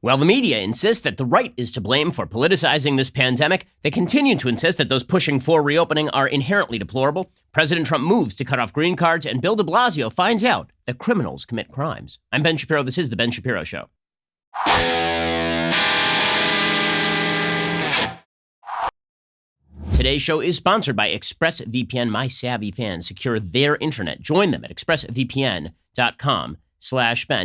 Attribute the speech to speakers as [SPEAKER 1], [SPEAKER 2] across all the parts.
[SPEAKER 1] While the media insists that the right is to blame for politicizing this pandemic, they continue to insist that those pushing for reopening are inherently deplorable. President Trump moves to cut off green cards, and Bill De Blasio finds out that criminals commit crimes. I'm Ben Shapiro. This is The Ben Shapiro Show. Today's show is sponsored by ExpressVPN. My savvy fans secure their internet. Join them at expressvpn.com/Ben.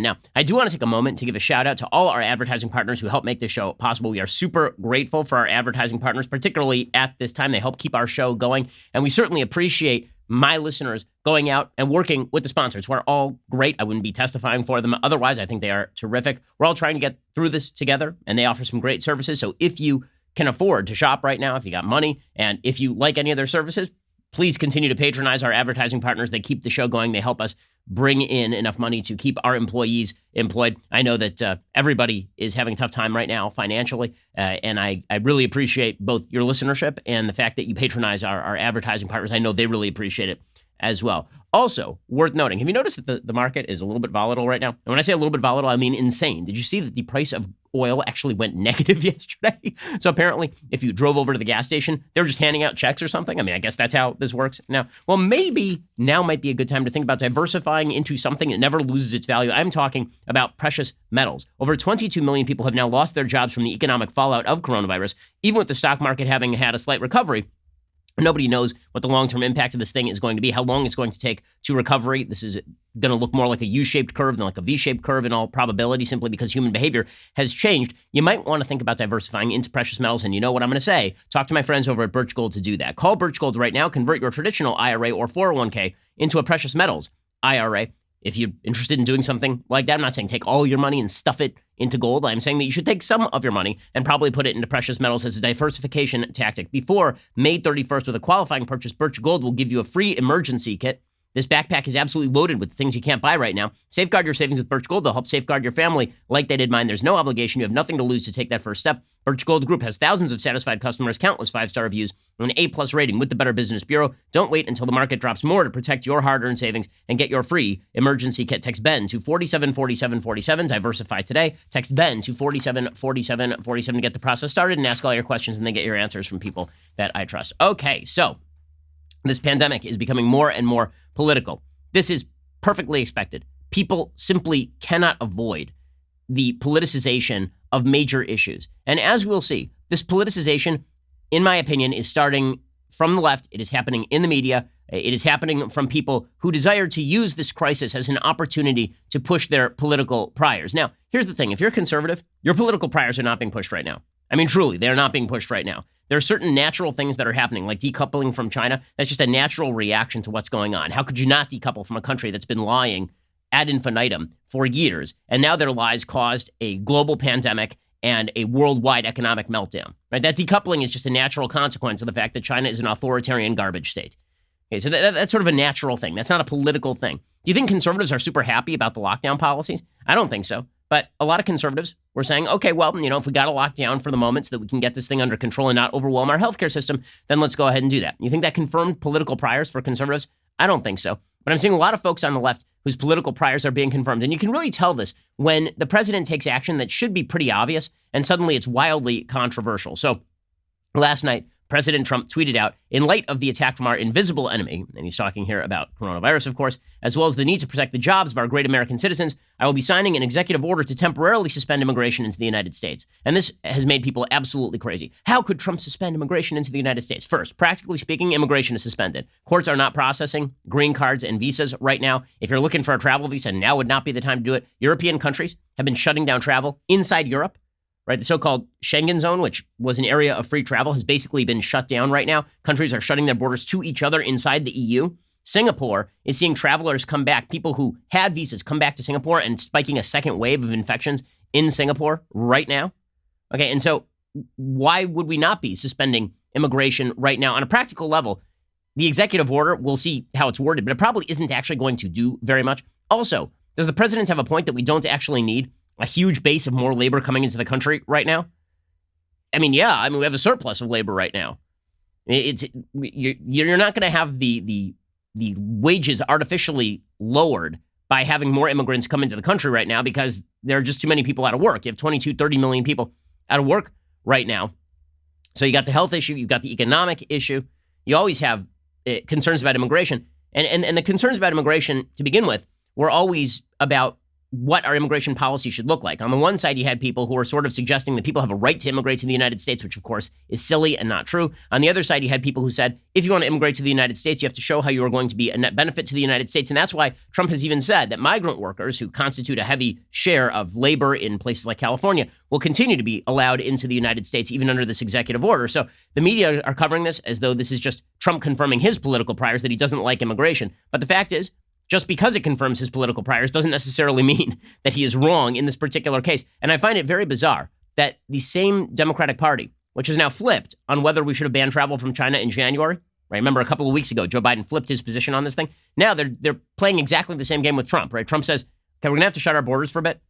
[SPEAKER 1] Now, I do want to take a moment to give a shout out to all our advertising partners who help make this show possible. We are super grateful for our advertising partners, particularly at this time. They help keep our show going, and we certainly appreciate my listeners going out and working with the sponsors. We're all great. I wouldn't be testifying for them otherwise. I think they are terrific. We're all trying to get through this together, and they offer some great services. So if you can afford to shop right now, if you got money, and if you like any of their services, please continue to patronize our advertising partners. They keep the show going. They help us bring in enough money to keep our employees employed. I know that everybody is having a tough time right now financially, and I really appreciate both your listenership and the fact that you patronize our advertising partners. I know they really appreciate it as well. Also, worth noting, have you noticed that the market is a little bit volatile right now? And when I say a little bit volatile, I mean insane. Did you see that the price of oil actually went negative yesterday? So apparently, if you drove over to the gas station, they were just handing out checks or something. I mean, I guess that's how this works now. Well, maybe now might be a good time to think about diversifying into something that never loses its value. I'm talking about precious metals. Over 22 million people have now lost their jobs from the economic fallout of coronavirus, even with the stock market having had a slight recovery. Nobody knows what the long-term impact of this thing is going to be, how long it's going to take to recovery. This is going to look more like a U-shaped curve than like a V-shaped curve in all probability, simply because human behavior has changed. You might want to think about diversifying into precious metals, and you know what I'm going to say. Talk to my friends over at Birch Gold to do that. Call Birch Gold right now. Convert your traditional IRA or 401k into a precious metals IRA. If you're interested in doing something like that, I'm not saying take all your money and stuff it into gold. I'm saying that you should take some of your money and probably put it into precious metals as a diversification tactic. Before May 31st, with a qualifying purchase, Birch Gold will give you a free emergency kit. This backpack is absolutely loaded with things you can't buy right now. Safeguard your savings with Birch Gold. They'll help safeguard your family like they did mine. There's no obligation. You have nothing to lose to take that first step. Birch Gold Group has thousands of satisfied customers, countless 5-star reviews, and an A+ rating with the Better Business Bureau. Don't wait until the market drops more to protect your hard-earned savings and get your free emergency kit. Text BEN to 474747. Diversify today. Text BEN to 474747 to get the process started and ask all your questions and then get your answers from people that I trust. Okay, so this pandemic is becoming more and more political. This is perfectly expected. People simply cannot avoid the politicization of major issues. And as we'll see, this politicization, in my opinion, is starting from the left. It is happening in the media. It is happening from people who desire to use this crisis as an opportunity to push their political priors. Now, here's the thing. If you're conservative, your political priors are not being pushed right now. I mean, truly, they're not being pushed right now. There are certain natural things that are happening, like decoupling from China. That's just a natural reaction to what's going on. How could you not decouple from a country that's been lying ad infinitum for years, and now their lies caused a global pandemic and a worldwide economic meltdown, right? That decoupling is just a natural consequence of the fact that China is an authoritarian garbage state. Okay, so that's sort of a natural thing. That's not a political thing. Do you think conservatives are super happy about the lockdown policies? I don't think so. But a lot of conservatives were saying, okay, well, if we got to lock down for the moment so that we can get this thing under control and not overwhelm our healthcare system, then let's go ahead and do that. You think that confirmed political priors for conservatives? I don't think so. But I'm seeing a lot of folks on the left whose political priors are being confirmed. And you can really tell this when the president takes action that should be pretty obvious, and suddenly it's wildly controversial. So last night, President Trump tweeted out, in light of the attack from our invisible enemy, and he's talking here about coronavirus, of course, as well as the need to protect the jobs of our great American citizens, I will be signing an executive order to temporarily suspend immigration into the United States. And this has made people absolutely crazy. How could Trump suspend immigration into the United States? First, practically speaking, immigration is suspended. Courts are not processing green cards and visas right now. If you're looking for a travel visa, now would not be the time to do it. European countries have been shutting down travel inside Europe. Right, the so-called Schengen zone, which was an area of free travel, has basically been shut down right now. Countries are shutting their borders to each other inside the EU. Singapore is seeing travelers come back, people who had visas come back to Singapore and spiking a second wave of infections in Singapore right now. Okay, and so why would we not be suspending immigration right now? On a practical level, the executive order, we'll see how it's worded, but it probably isn't actually going to do very much. Also, does the president have a point that we don't actually need a huge base of more labor coming into the country right now? I mean, yeah, we have a surplus of labor right now. You're not going to have the wages artificially lowered by having more immigrants come into the country right now because there are just too many people out of work. You have 22, 30 million people out of work right now. So you got the health issue, you've got the economic issue. You always have concerns about immigration. And the concerns about immigration to begin with were always about what our immigration policy should look like. On the one side, you had people who were sort of suggesting that people have a right to immigrate to the United States, which of course is silly and not true. On the other side, you had people who said, if you want to immigrate to the United States, you have to show how you are going to be a net benefit to the United States. And that's why Trump has even said that migrant workers, who constitute a heavy share of labor in places like California, will continue to be allowed into the United States, even under this executive order. So the media are covering this as though this is just Trump confirming his political priors, that he doesn't like immigration. But the fact is, just because it confirms his political priors doesn't necessarily mean that he is wrong in this particular case. And I find it very bizarre that the same Democratic Party, which has now flipped on whether we should have banned travel from China in January, right? Remember a couple of weeks ago, Joe Biden flipped his position on this thing. Now they're playing exactly the same game with Trump, right? Trump says, okay, we're going to have to shut our borders for a bit.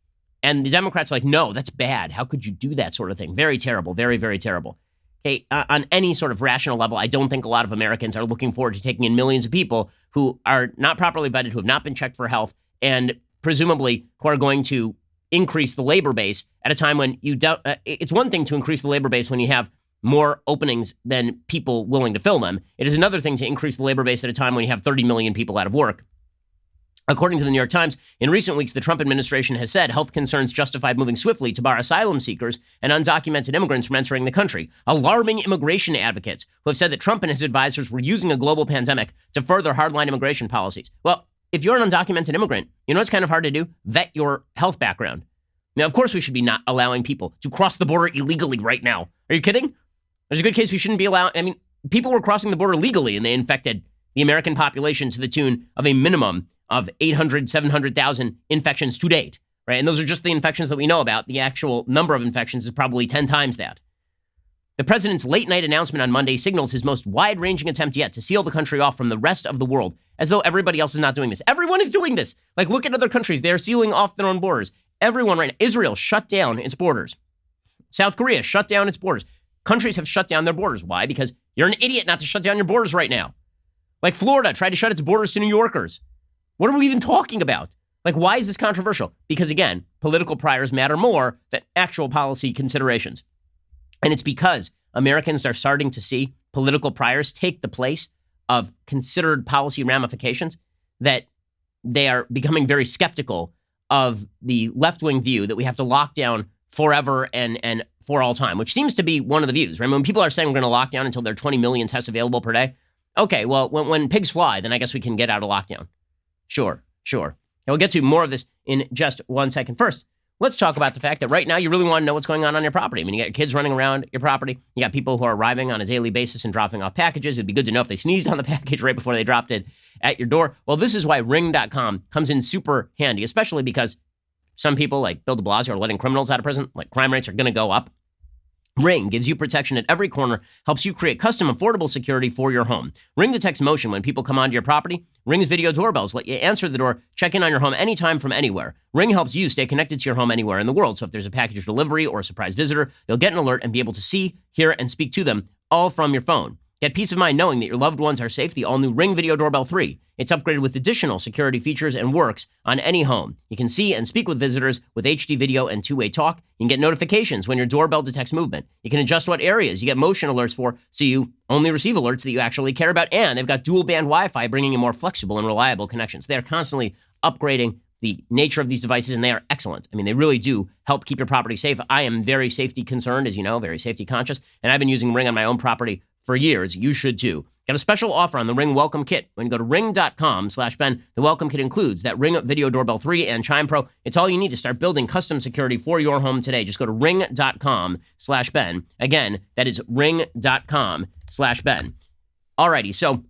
[SPEAKER 1] And the Democrats are like, no, that's bad. How could you do that sort of thing? Very terrible, very, very terrible. Okay, on any sort of rational level, I don't think a lot of Americans are looking forward to taking in millions of people who are not properly vetted, who have not been checked for health, and presumably who are going to increase the labor base at a time when you don't. It's one thing to increase the labor base when you have more openings than people willing to fill them. It is another thing to increase the labor base at a time when you have 30 million people out of work. According to the New York Times, in recent weeks, the Trump administration has said health concerns justified moving swiftly to bar asylum seekers and undocumented immigrants from entering the country, alarming immigration advocates who have said that Trump and his advisors were using a global pandemic to further hardline immigration policies. Well, if you're an undocumented immigrant, you know what's kind of hard to do? Vet your health background. Now, of course, we should be not allowing people to cross the border illegally right now. Are you kidding? There's a good case we shouldn't be allowing. I mean, people were crossing the border legally and they infected the American population to the tune of a minimum of 800, 700,000 infections to date, right? And those are just the infections that we know about. The actual number of infections is probably 10 times that. The president's late-night announcement on Monday signals his most wide-ranging attempt yet to seal the country off from the rest of the world, as though everybody else is not doing this. Everyone is doing this. Like, look at other countries. They're sealing off their own borders. Everyone right now. Israel shut down its borders. South Korea shut down its borders. Countries have shut down their borders. Why? Because you're an idiot not to shut down your borders right now. Like Florida tried to shut its borders to New Yorkers. What are we even talking about? Like, why is this controversial? Because, again, political priors matter more than actual policy considerations. And it's because Americans are starting to see political priors take the place of considered policy ramifications that they are becoming very skeptical of the left-wing view that we have to lock down forever and for all time, which seems to be one of the views, right? When people are saying we're going to lock down until there are 20 million tests available per day, okay, well, when pigs fly, then I guess we can get out of lockdown. Sure. And we'll get to more of this in just 1 second. First, let's talk about the fact that right now you really want to know what's going on your property. I mean, you got your kids running around your property. You got people who are arriving on a daily basis and dropping off packages. It'd be good to know if they sneezed on the package right before they dropped it at your door. Well, this is why Ring.com comes in super handy, especially because some people like Bill De Blasio are letting criminals out of prison. Like, crime rates are going to go up. Ring gives you protection at every corner, helps you create custom affordable security for your home. Ring detects motion when people come onto your property. Ring's video doorbells let you answer the door, check in on your home anytime from anywhere. Ring helps you stay connected to your home anywhere in the world. So if there's a package delivery or a surprise visitor, you'll get an alert and be able to see, hear, and speak to them all from your phone. Get peace of mind knowing that your loved ones are safe. The all-new Ring Video Doorbell 3. It's upgraded with additional security features and works on any home. You can see and speak with visitors with HD video and two-way talk. You can get notifications when your doorbell detects movement. You can adjust what areas you get motion alerts for, so you only receive alerts that you actually care about. And they've got dual-band Wi-Fi, bringing you more flexible and reliable connections. They are constantly upgrading the nature of these devices, and they are excellent. I mean, they really do help keep your property safe. I am very safety concerned, as you know, very safety conscious, and I've been using Ring on my own property for years. You should too. Got a special offer on the Ring Welcome Kit. When you go to ring.com/Ben, the Welcome Kit includes that Ring Video Doorbell 3 and Chime Pro. It's all you need to start building custom security for your home today. Just go to ring.com/Ben. Again, that is ring.com/Ben. Alrighty, so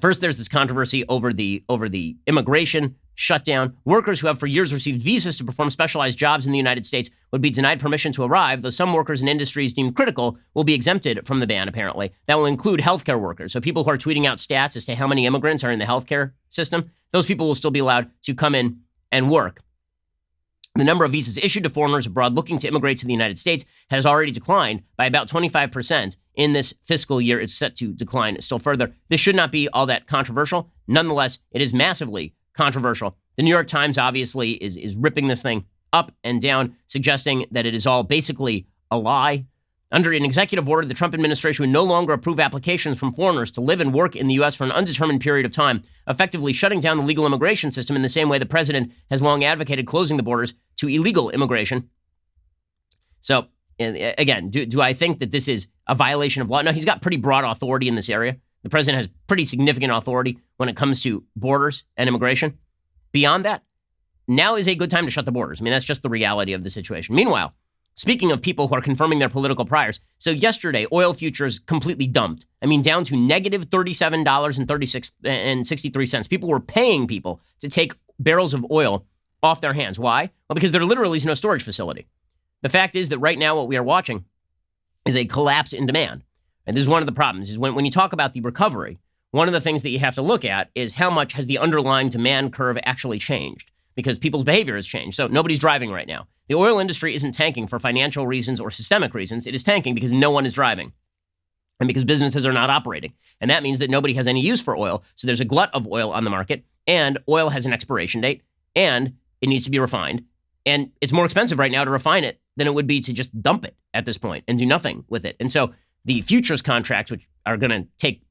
[SPEAKER 1] first there's this controversy over the immigration shutdown. Workers who have for years received visas to perform specialized jobs in the United States would be denied permission to arrive, though some workers in industries deemed critical will be exempted from the ban, apparently. That will include healthcare workers. So people who are tweeting out stats as to how many immigrants are in the healthcare system, those people will still be allowed to come in and work. The number of visas issued to foreigners abroad looking to immigrate to the United States has already declined by about 25% in this fiscal year. It's set to decline still further. This should not be all that controversial. Nonetheless, it is massively controversial. The New York Times obviously is ripping this thing up and down, suggesting that it is all basically a lie. Under an executive order, the Trump administration would no longer approve applications from foreigners to live and work in the U.S. for an undetermined period of time, effectively shutting down the legal immigration system in the same way the president has long advocated closing the borders to illegal immigration. So, again, do I think that this is a violation of law? No, he's got pretty broad authority in this area. The president has pretty significant authority when it comes to borders and immigration. Beyond that, now is a good time to shut the borders. I mean, that's just the reality of the situation. Meanwhile, speaking of people who are confirming their political priors, so yesterday, oil futures completely dumped. I mean, down to negative $37.63. People were paying people to take barrels of oil off their hands. Why? Well, because there literally is no storage facility. The fact is that right now what we are watching is a collapse in demand. And this is one of the problems, is when you talk about the recovery, one of the things that you have to look at is how much has the underlying demand curve actually changed, because people's behavior has changed. So nobody's driving right now. The oil industry isn't tanking for financial reasons or systemic reasons. It is tanking because no one is driving and because businesses are not operating. And that means that nobody has any use for oil. So there's a glut of oil on the market, and oil has an expiration date, and it needs to be refined. And it's more expensive right now to refine it than it would be to just dump it at this point and do nothing with it. And so the futures contracts, which are going to take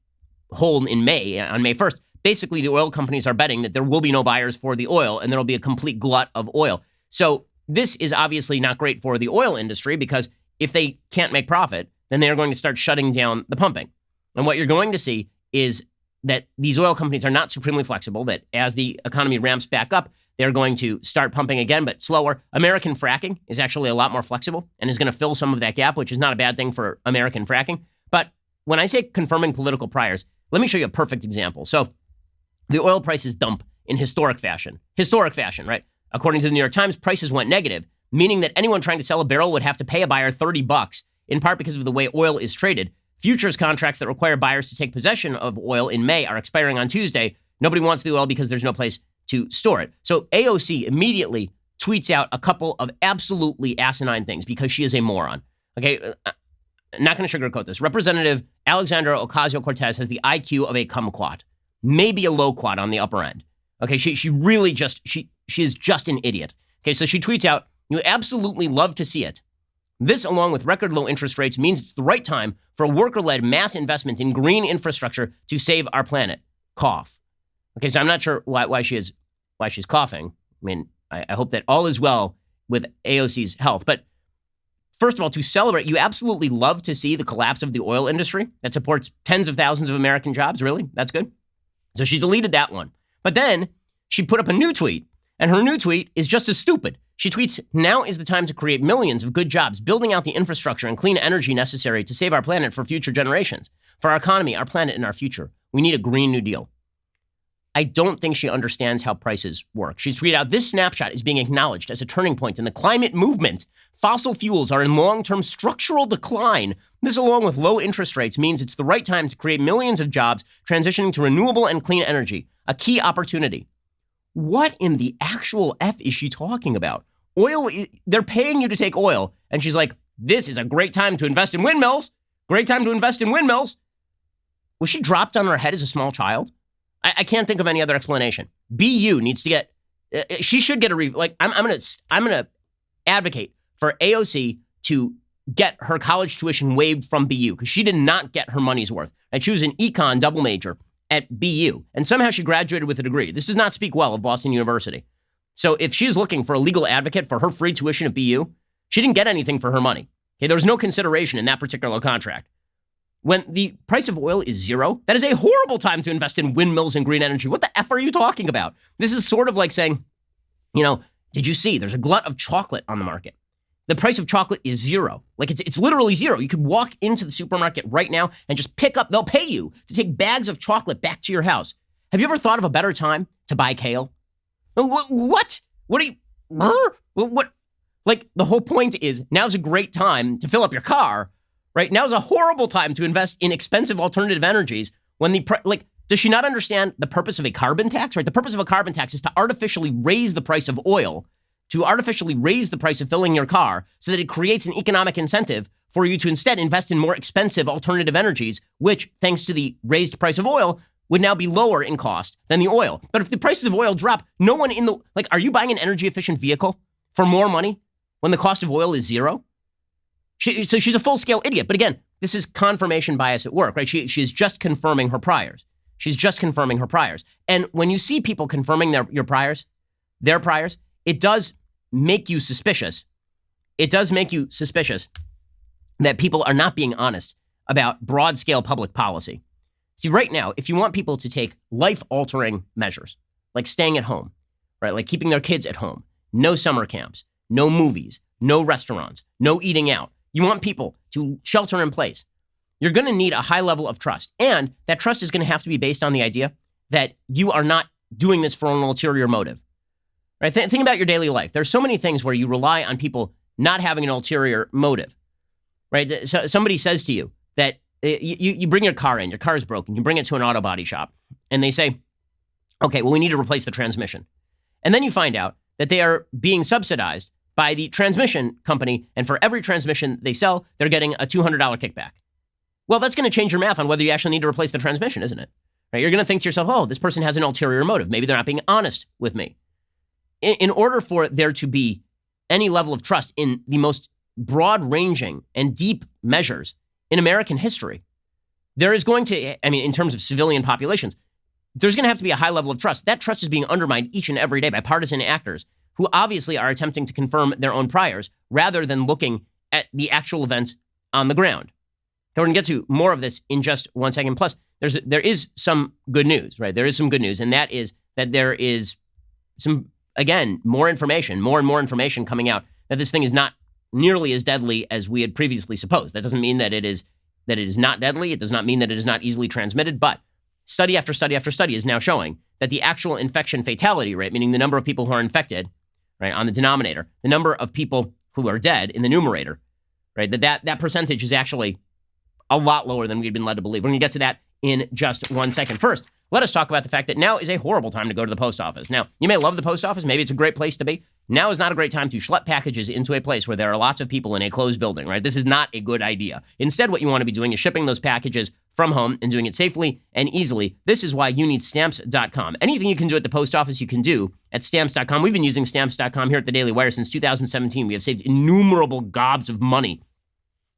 [SPEAKER 1] hold in May, on May 1st, basically the oil companies are betting that there will be no buyers for the oil and there will be a complete glut of oil. So this is obviously not great for the oil industry, because if they can't make profit, then they're going to start shutting down the pumping. And what you're going to see is that these oil companies are not supremely flexible, that as the economy ramps back up, they're going to start pumping again, but slower. American fracking is actually a lot more flexible and is going to fill some of that gap, which is not a bad thing for American fracking. But when I say confirming political priors, let me show you a perfect example. So the oil prices dump in historic fashion, right? According to the New York Times, prices went negative, meaning that anyone trying to sell a barrel would have to pay a buyer $30, in part because of the way oil is traded. Futures contracts that require buyers to take possession of oil in May are expiring on Tuesday. Nobody wants the oil because there's no place to store it. So AOC immediately tweets out a couple of absolutely asinine things because she is a moron. Okay, I'm not going to sugarcoat this. Representative Alexandra Ocasio-Cortez has the IQ of a kumquat, maybe a loquat on the upper end. Okay, she really just, she is just an idiot. Okay, so she tweets out, "You absolutely love to see it. This, along with record low interest rates, means it's the right time for a worker-led mass investment in green infrastructure to save our planet." Cough. Okay, so I'm not sure why she's coughing. I mean, I hope that all is well with AOC's health. But first of all, to celebrate, you absolutely love to see the collapse of the oil industry that supports tens of thousands of American jobs. Really? That's good. So she deleted that one. But then she put up a new tweet, and her new tweet is just as stupid. She tweets, "Now is the time to create millions of good jobs, building out the infrastructure and clean energy necessary to save our planet for future generations, for our economy, our planet, and our future. We need a Green New Deal." I don't think she understands how prices work. She tweeted out, "This snapshot is being acknowledged as a turning point in the climate movement. Fossil fuels are in long-term structural decline. This, along with low interest rates, means it's the right time to create millions of jobs transitioning to renewable and clean energy, a key opportunity." What in the actual F is she talking about? Oil, they're paying you to take oil. And she's like, "This is a great time to invest in windmills. Great time to invest in windmills." Was she dropped on her head as a small child? I can't think of any other explanation. BU needs to get, she should get a, I'm gonna advocate for AOC to get her college tuition waived from BU, because she did not get her money's worth. And she was an econ double major at BU, and somehow she graduated with a degree. This does not speak well of Boston University. So if she's looking for a legal advocate for her free tuition at BU, she didn't get anything for her money. Okay, there was no consideration in that particular contract. When the price of oil is zero, that is a horrible time to invest in windmills and green energy. What the F are you talking about? This is sort of like saying, did you see there's a glut of chocolate on the market? The price of chocolate is zero. Like it's literally zero. You could walk into the supermarket right now and just pick up, they'll pay you to take bags of chocolate back to your house. Have you ever thought of a better time to buy kale? What? What are you, what? Like the whole point is now's a great time to fill up your car. Right? Now's a horrible time to invest in expensive alternative energies when does she not understand the purpose of a carbon tax? Right? The purpose of a carbon tax is to artificially raise the price of oil, to artificially raise the price of filling your car so that it creates an economic incentive for you to instead invest in more expensive alternative energies, which, thanks to the raised price of oil, would now be lower in cost than the oil. But if the prices of oil drop, no one in the, like, are you buying an energy efficient vehicle for more money when the cost of oil is zero? So she's a full-scale idiot. But again, this is confirmation bias at work, right? She is just confirming her priors. She's just confirming her priors. And when you see people confirming their priors, it does make you suspicious. It does make you suspicious that people are not being honest about broad-scale public policy. See, right now, if you want people to take life-altering measures, like staying at home, right, like keeping their kids at home, no summer camps, no movies, no restaurants, no eating out, you want people to shelter in place, you're going to need a high level of trust. And that trust is going to have to be based on the idea that you are not doing this for an ulterior motive. Right? Think about your daily life. There's so many things where you rely on people not having an ulterior motive. Right? So somebody says to you that you bring your car in, your car is broken, you bring it to an auto body shop, and they say, okay, well, we need to replace the transmission. And then you find out that they are being subsidized by the transmission company, and for every transmission they sell, they're getting a $200 kickback. Well, that's going to change your math on whether you actually need to replace the transmission, isn't it? Right? You're going to think to yourself, oh, this person has an ulterior motive. Maybe they're not being honest with me. In order for there to be any level of trust in the most broad-ranging and deep measures in American history, there is going to, in terms of civilian populations, there's going to have to be a high level of trust. That trust is being undermined each and every day by partisan actors who obviously are attempting to confirm their own priors rather than looking at the actual events on the ground. Okay, we're going to get to more of this in just 1 second. Plus, there is some good news, right? There is some good news, and that is that there is some, again, more and more information coming out that this thing is not nearly as deadly as we had previously supposed. That doesn't mean that it is not deadly. It does not mean that it is not easily transmitted, but study after study after study is now showing that the actual infection fatality rate, meaning the number of people who are infected, right, on the denominator, the number of people who are dead in the numerator, right, that percentage is actually a lot lower than we've been led to believe. We're going to get to that in just 1 second. First, let us talk about the fact that now is a horrible time to go to the post office. Now, you may love the post office. Maybe it's a great place to be. Now is not a great time to schlep packages into a place where there are lots of people in a closed building, right? This is not a good idea. Instead, what you want to be doing is shipping those packages from home and doing it safely and easily. This is why you need Stamps.com. Anything you can do at the post office, you can do at Stamps.com. We've been using Stamps.com here at the Daily Wire since 2017. We have saved innumerable gobs of money.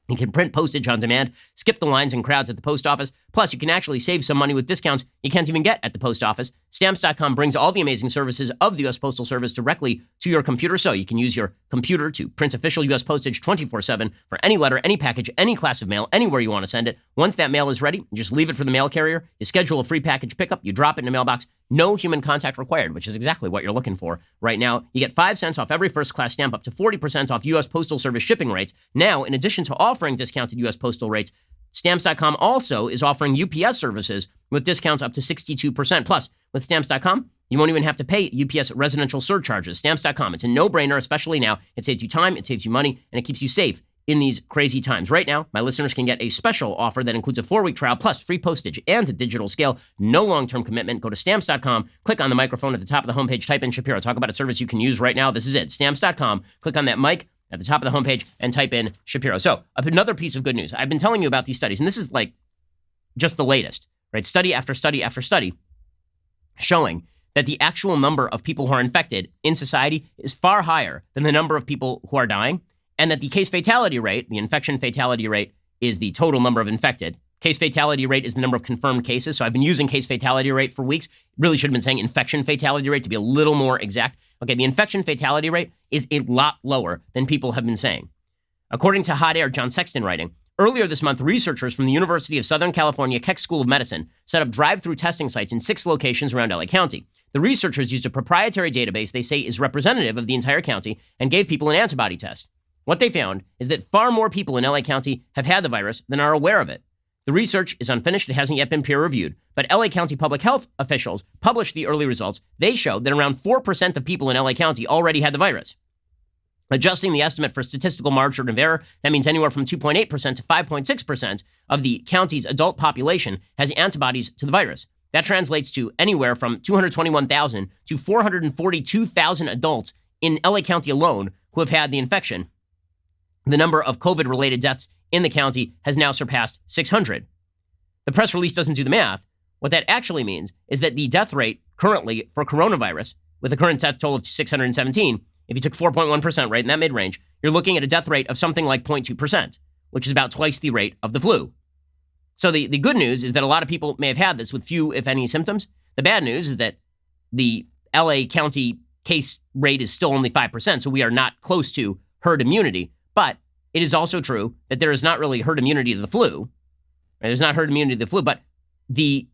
[SPEAKER 1] You can print postage on demand, skip the lines and crowds at the post office. Plus, you can actually save some money with discounts you can't even get at the post office. Stamps.com brings all the amazing services of the U.S. Postal Service directly to your computer, so you can use your computer to print official U.S. postage 24/7 for any letter, any package, any class of mail, anywhere you want to send it. Once that mail is ready, you just leave it for the mail carrier. You schedule a free package pickup. You drop it in a mailbox. No human contact required, which is exactly what you're looking for right now. You get 5 cents off every first-class stamp, up to 40% off U.S. Postal Service shipping rates. Now, in addition to offering discounted U.S. postal rates, Stamps.com also is offering UPS services with discounts up to 62%. Plus, with Stamps.com, you won't even have to pay UPS residential surcharges. Stamps.com, it's a no-brainer, especially now. It saves you time, it saves you money, and it keeps you safe in these crazy times. Right now, my listeners can get a special offer that includes a 4-week trial plus free postage and a digital scale. No long-term commitment. Go to Stamps.com, click on the microphone at the top of the homepage, type in Shapiro. Talk about a service you can use right now. This is it. Stamps.com. Click on that mic at the top of the homepage and type in Shapiro. So, another piece of good news. I've been telling you about these studies, and this is like just the latest, right? Study after study after study showing that the actual number of people who are infected in society is far higher than the number of people who are dying, and that the case fatality rate, the infection fatality rate, is the total number of infected. Case fatality rate is the number of confirmed cases. So I've been using case fatality rate for weeks. Really should have been saying infection fatality rate to be a little more exact. Okay, the infection fatality rate is a lot lower than people have been saying. According to Hot Air, John Sexton writing, earlier this month, researchers from the University of Southern California Keck School of Medicine set up drive-through testing sites in 6 locations around LA County. The researchers used a proprietary database they say is representative of the entire county and gave people an antibody test. What they found is that far more people in LA County have had the virus than are aware of it. The research is unfinished. It hasn't yet been peer-reviewed. But LA County public health officials published the early results. They showed that around 4% of people in LA County already had the virus. Adjusting the estimate for statistical margin of error, that means anywhere from 2.8% to 5.6% of the county's adult population has antibodies to the virus. That translates to anywhere from 221,000 to 442,000 adults in LA County alone who have had the infection. The number of COVID-related deaths in the county has now surpassed 600. The press release doesn't do the math, What that actually means is that the death rate currently for coronavirus, with a current death toll of 617, if you took 4.1% right in that mid-range, you're looking at a death rate of something like 0.2%, which is about twice the rate of the flu. So the good news is that a lot of people may have had this with few, if any, symptoms. The bad news is that the LA County case rate is still only 5%, so we are not close to herd immunity. But it is also true that there is not really herd immunity to the flu. Right? There's not herd immunity to the flu, but there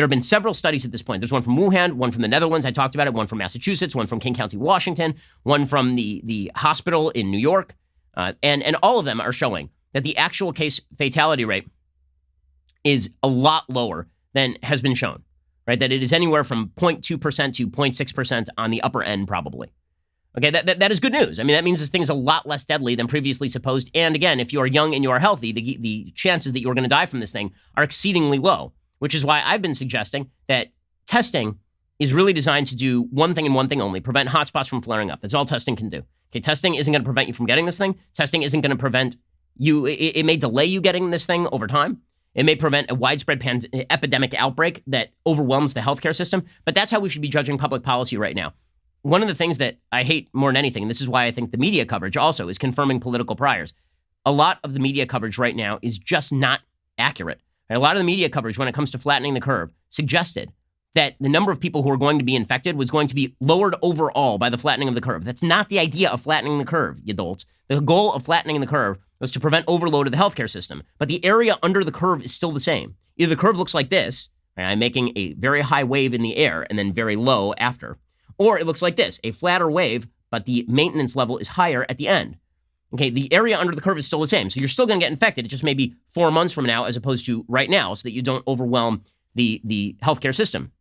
[SPEAKER 1] have been several studies at this point. There's one from Wuhan, one from the Netherlands, I talked about it, one from Massachusetts, one from King County, Washington, one from the hospital in New York, and all of them are showing that the actual case fatality rate is a lot lower than has been shown, right? That it is anywhere from 0.2% to 0.6% on the upper end, probably. Okay, that is good news. I mean, that means this thing is a lot less deadly than previously supposed. And again, if you are young and you are healthy, the chances that you're going to die from this thing are exceedingly low, which is why I've been suggesting that testing is really designed to do one thing and one thing only: prevent hotspots from flaring up. That's all testing can do. Okay, testing isn't going to prevent you from getting this thing. Testing isn't going to prevent you. It may delay you getting this thing over time. It may prevent a widespread epidemic outbreak that overwhelms the healthcare system. But that's how we should be judging public policy right now. One of the things that I hate more than anything, and this is why I think the media coverage also is confirming political priors. A lot of the media coverage right now is just not accurate. A lot of the media coverage when it comes to flattening the curve suggested that the number of people who are going to be infected was going to be lowered overall by the flattening of the curve. That's not the idea of flattening the curve, you dolts. The goal of flattening the curve was to prevent overload of the healthcare system. But the area under the curve is still the same. Either the curve looks like this, right, I'm making a very high wave in the air and then very low after, or it looks like this, a flatter wave, but the maintenance level is higher at the end. Okay, the area under the curve is still the same. So you're still going to get infected. It just may be 4 months from now as opposed to right now, so that you don't overwhelm the healthcare system.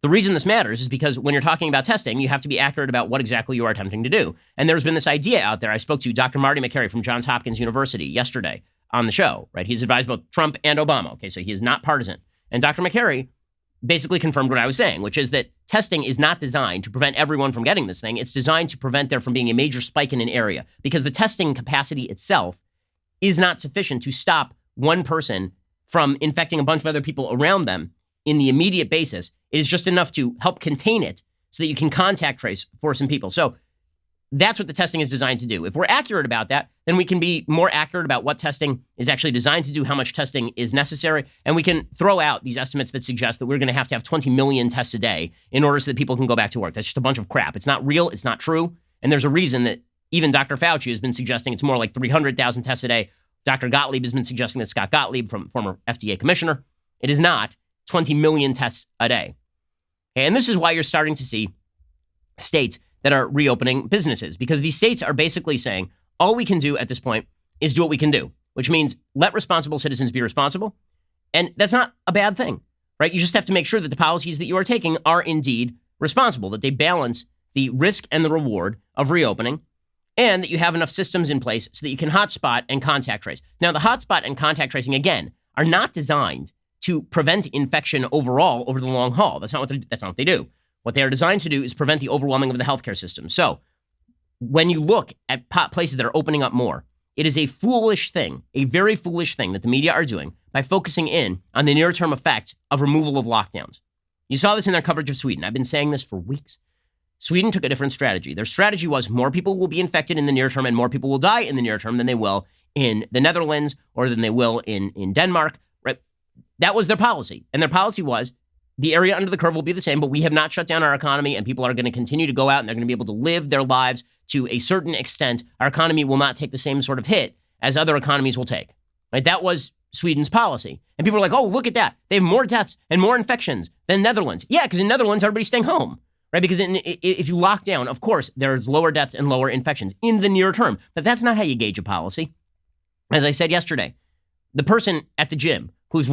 [SPEAKER 1] The reason this matters is because when you're talking about testing, you have to be accurate about what exactly you are attempting to do. And there's been this idea out there. I spoke to Dr. Marty McCary from Johns Hopkins University yesterday on the show, right? He's advised both Trump and Obama. Okay, so he is not partisan. And Dr. McCary basically confirmed what I was saying, which is that testing is not designed to prevent everyone from getting this thing. It's designed to prevent there from being a major spike in an area, because the testing capacity itself is not sufficient to stop one person from infecting a bunch of other people around them in the immediate basis. It is just enough to help contain it so that you can contact trace for some people. So that's what the testing is designed to do. If we're accurate about that, then we can be more accurate about what testing is actually designed to do, how much testing is necessary, and we can throw out these estimates that suggest that we're going to have 20 million tests a day in order so that people can go back to work. That's just a bunch of crap. It's not real. It's not true. And there's a reason that even Dr. Fauci has been suggesting it's more like 300,000 tests a day. Dr. Gottlieb has been suggesting that, Scott Gottlieb, from former FDA commissioner. It is not 20 million tests a day. And this is why you're starting to see states that are reopening businesses, because these states are basically saying all we can do at this point is do what we can do, which means let responsible citizens be responsible. And that's not a bad thing, right? You just have to make sure that the policies that you are taking are indeed responsible, that they balance the risk and the reward of reopening, and that you have enough systems in place so that you can hotspot and contact trace. Now, the hotspot and contact tracing, again, are not designed to prevent infection overall over the long haul. That's not what they do. What they are designed to do is prevent the overwhelming of the healthcare system. So when you look at places that are opening up more, it is a foolish thing, a very foolish thing that the media are doing by focusing in on the near-term effect of removal of lockdowns. You saw this in their coverage of Sweden. I've been saying this for weeks. Sweden took a different strategy. Their strategy was more people will be infected in the near term and more people will die in the near term than they will in the Netherlands or than they will in Denmark. Right? That was their policy. And their policy was the area under the curve will be the same, but we have not shut down our economy and people are going to continue to go out and they're going to be able to live their lives to a certain extent. Our economy will not take the same sort of hit as other economies will take. Right? That was Sweden's policy. And people are like, oh, look at that. They have more deaths and more infections than Netherlands. Yeah, because in Netherlands, everybody's staying home. Right? Because if you lock down, of course, there's lower deaths and lower infections in the near term. But that's not how you gauge a policy. As I said yesterday, the person at the gym who's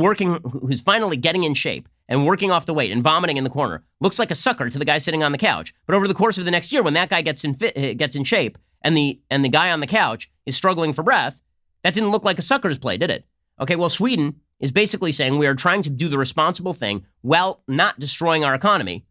[SPEAKER 1] finally getting in shape and working off the weight and vomiting in the corner looks like a sucker to the guy sitting on the couch. But over the course of the next year, when that guy gets in shape and the guy on the couch is struggling for breath, that didn't look like a sucker's play, did it? Okay, well, Sweden is basically saying we are trying to do the responsible thing while not destroying our economy.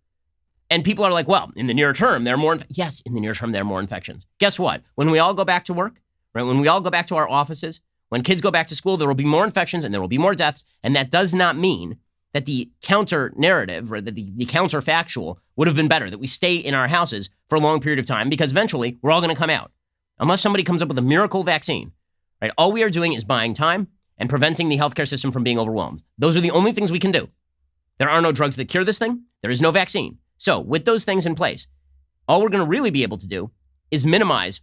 [SPEAKER 1] And people are like, well, in the near term, there are more. Yes, in the near term, there are more infections. Guess what? When we all go back to work, right? When we all go back to our offices, When kids go back to school, there will be more infections and there will be more deaths. And that does not mean that the counter narrative or that the counterfactual would have been better, that we stay in our houses for a long period of time, because eventually we're all going to come out. Unless somebody comes up with a miracle vaccine, right? All we are doing is buying time and preventing the healthcare system from being overwhelmed. Those are the only things we can do. There are no drugs that cure this thing. There is no vaccine. So with those things in place, all we're going to really be able to do is minimize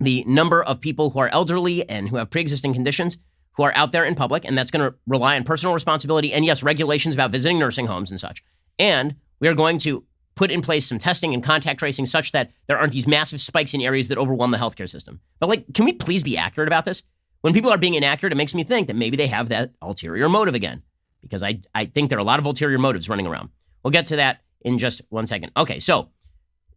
[SPEAKER 1] the number of people who are elderly and who have pre-existing conditions who are out there in public, and that's going to rely on personal responsibility and, yes, regulations about visiting nursing homes and such. And we are going to put in place some testing and contact tracing such that there aren't these massive spikes in areas that overwhelm the healthcare system. But, like, can we please be accurate about this? When people are being inaccurate, it makes me think that maybe they have that ulterior motive again, because I think there are a lot of ulterior motives running around. We'll get to that in just 1 second. Okay, so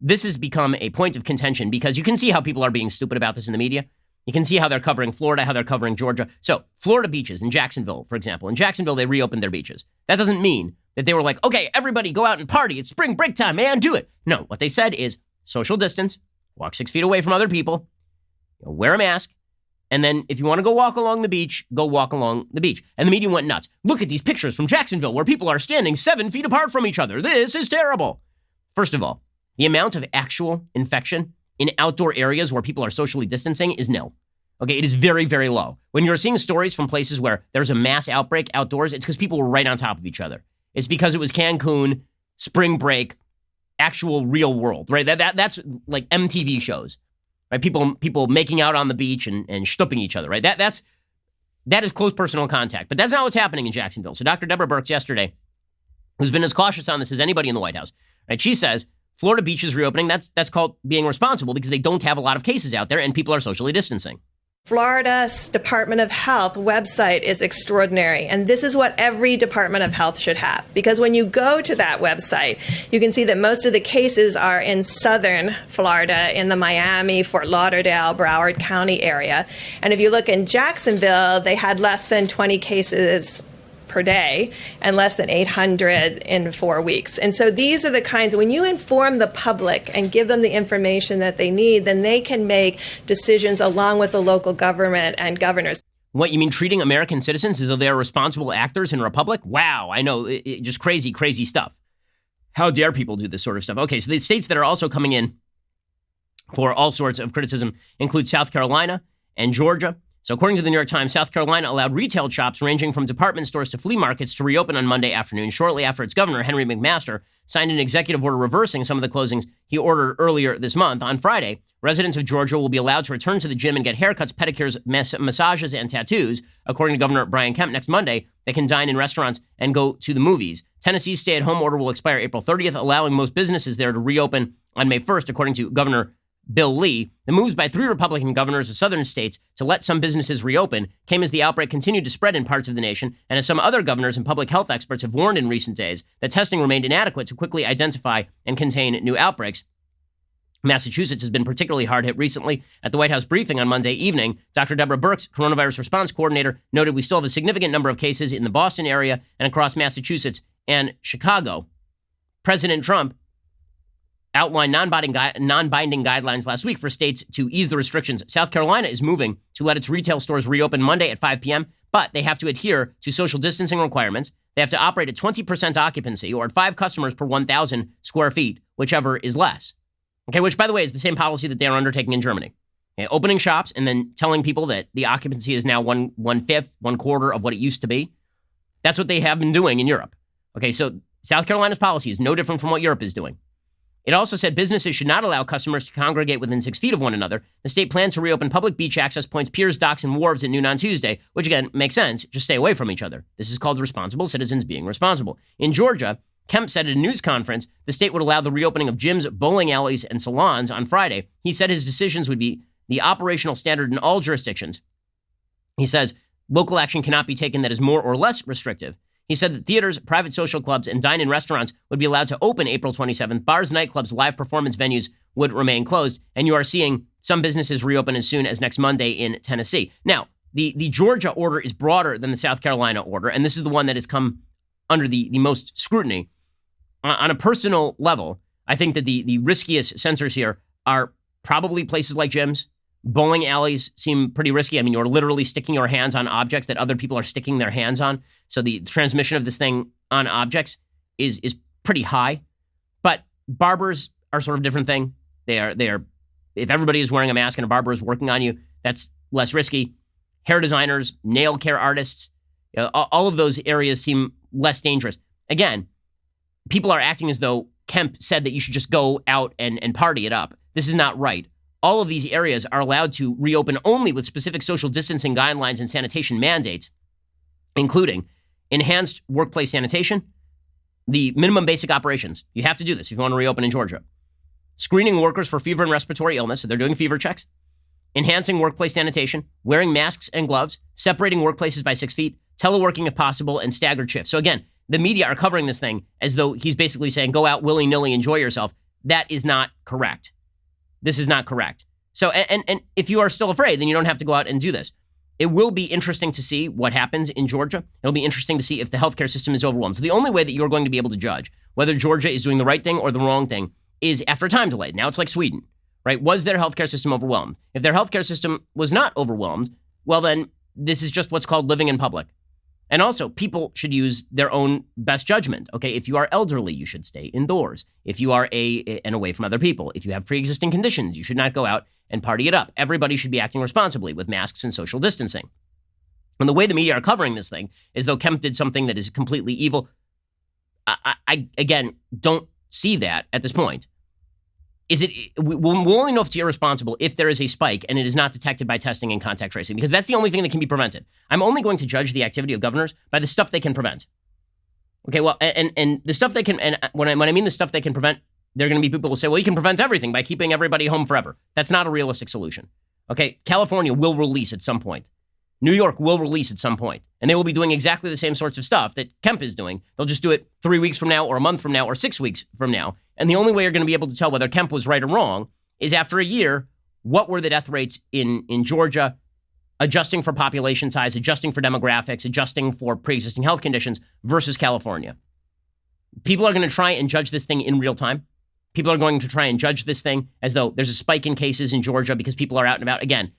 [SPEAKER 1] this has become a point of contention because you can see how people are being stupid about this in the media. You can see how they're covering Florida, how they're covering Georgia. So Florida beaches in Jacksonville, for example. In Jacksonville, they reopened their beaches. That doesn't mean that they were like, okay, everybody go out and party. It's spring break time, man, do it. No, what they said is social distance, walk 6 feet away from other people, wear a mask, and then if you want to go walk along the beach, go walk along the beach. And the media went nuts. Look at these pictures from Jacksonville where people are standing 7 feet apart from each other. This is terrible. First of all, the amount of actual infection in outdoor areas where people are socially distancing is nil. Okay, it is very, very low. When you're seeing stories from places where there's a mass outbreak outdoors, it's because people were right on top of each other. It's because it was Cancun, spring break, actual real world, right? That's like MTV shows, right? People making out on the beach and shtupping each other, right? That is close personal contact. But that's not what's happening in Jacksonville. So Dr. Deborah Birx yesterday, who's been as cautious on this as anybody in the White House, right? She says Florida beaches reopening, that's called being responsible because they don't have a lot of cases out there and people are socially distancing.
[SPEAKER 2] Florida's Department of Health website is extraordinary, and this is what every Department of Health should have, because when you go to that website, you can see that most of the cases are in southern Florida, in the Miami, Fort Lauderdale, Broward County area. And if you look in Jacksonville, they had less than 20 cases per day and less than 800 in 4 weeks. And so these are the kinds, when you inform the public and give them the information that they need, then they can make decisions along with the local government and governors.
[SPEAKER 1] What, you mean treating American citizens as though they're responsible actors in a republic? Wow, I know, just crazy, crazy stuff. How dare people do this sort of stuff? Okay, so the states that are also coming in for all sorts of criticism include South Carolina and Georgia. So according to the New York Times, South Carolina allowed retail shops ranging from department stores to flea markets to reopen on Monday afternoon, shortly after its governor, Henry McMaster, signed an executive order reversing some of the closings he ordered earlier this month. On Friday, residents of Georgia will be allowed to return to the gym and get haircuts, pedicures, massages, and tattoos. According to Governor Brian Kemp, next Monday, they can dine in restaurants and go to the movies. Tennessee's stay-at-home order will expire April 30th, allowing most businesses there to reopen on May 1st, according to Governor Bill Lee. The moves by 3 Republican governors of southern states to let some businesses reopen came as the outbreak continued to spread in parts of the nation, and as some other governors and public health experts have warned in recent days that testing remained inadequate to quickly identify and contain new outbreaks. Massachusetts has been particularly hard hit recently. At the White House briefing on Monday evening, Dr. Deborah Birx, coronavirus response coordinator, noted we still have a significant number of cases in the Boston area and across Massachusetts and Chicago. President Trump outlined non-binding guidelines last week for states to ease the restrictions. South Carolina is moving to let its retail stores reopen Monday at 5 p.m., but they have to adhere to social distancing requirements. They have to operate at 20% occupancy or at 5 customers per 1,000 square feet, whichever is less. Okay, which, by the way, is the same policy that they are undertaking in Germany. Okay, opening shops and then telling people that the occupancy is now one-fifth, 1/4 of what it used to be. That's what they have been doing in Europe. Okay, so South Carolina's policy is no different from what Europe is doing. It also said businesses should not allow customers to congregate within 6 feet of one another. The state planned to reopen public beach access points, piers, docks, and wharves at noon on Tuesday, which again makes sense. Just stay away from each other. This is called responsible citizens being responsible. In Georgia, Kemp said at a news conference the state would allow the reopening of gyms, bowling alleys, and salons on Friday. He said his decisions would be the operational standard in all jurisdictions. He says local action cannot be taken that is more or less restrictive. He said that theaters, private social clubs, and dine-in restaurants would be allowed to open April 27th. Bars, nightclubs, live performance venues would remain closed. And you are seeing some businesses reopen as soon as next Monday in Tennessee. Now, the Georgia order is broader than the South Carolina order, and this is the one that has come under the most scrutiny. On a personal level, I think that the riskiest censors here are probably places like gyms, Bowling alleys seem pretty risky. I mean, you're literally sticking your hands on objects that other people are sticking their hands on. So the transmission of this thing on objects is pretty high. But barbers are sort of a different thing. They are, if everybody is wearing a mask and a barber is working on you, that's less risky. Hair designers, nail care artists, all of those areas seem less dangerous. Again, people are acting as though Kemp said that you should just go out and party it up. This is not right. All of these areas are allowed to reopen only with specific social distancing guidelines and sanitation mandates, including enhanced workplace sanitation, the minimum basic operations. You have to do this if you want to reopen in Georgia. Screening workers for fever and respiratory illness, so they're doing fever checks. Enhancing workplace sanitation, wearing masks and gloves, separating workplaces by 6 feet, teleworking if possible, and staggered shifts. So again, the media are covering this thing as though he's basically saying, go out willy-nilly, enjoy yourself. That is not correct. This is not correct. So, and if you are still afraid, then you don't have to go out and do this. It will be interesting to see what happens in Georgia. It'll be interesting to see if the healthcare system is overwhelmed. So the only way that you're going to be able to judge whether Georgia is doing the right thing or the wrong thing is after a time delay. Now it's like Sweden, right? Was their healthcare system overwhelmed? If their healthcare system was not overwhelmed, well, then this is just what's called living in public. And also, people should use their own best judgment. Okay, if you are elderly, you should stay indoors. If you are and away from other people. If you have pre-existing conditions, you should not go out and party it up. Everybody should be acting responsibly with masks and social distancing. And the way the media are covering this thing is though Kemp did something that is completely evil. I again, don't see that at this point. We'll only know if it's irresponsible if there is a spike and it is not detected by testing and contact tracing, because that's the only thing that can be prevented. I'm only going to judge the activity of governors by the stuff they can prevent. Okay, well, and the stuff they can, and when I mean the stuff they can prevent, there are going to be people who say, well, you can prevent everything by keeping everybody home forever. That's not a realistic solution. Okay, California will release at some point. New York will release at some point, and they will be doing exactly the same sorts of stuff that Kemp is doing. They'll just do it 3 weeks from now or a month from now or 6 weeks from now. And the only way you're going to be able to tell whether Kemp was right or wrong is after a year, what were the death rates in Georgia, adjusting for population size, adjusting for demographics, adjusting for pre-existing health conditions versus California. People are going to try and judge this thing in real time. People are going to try and judge this thing as though there's a spike in cases in Georgia because people are out and about. Again,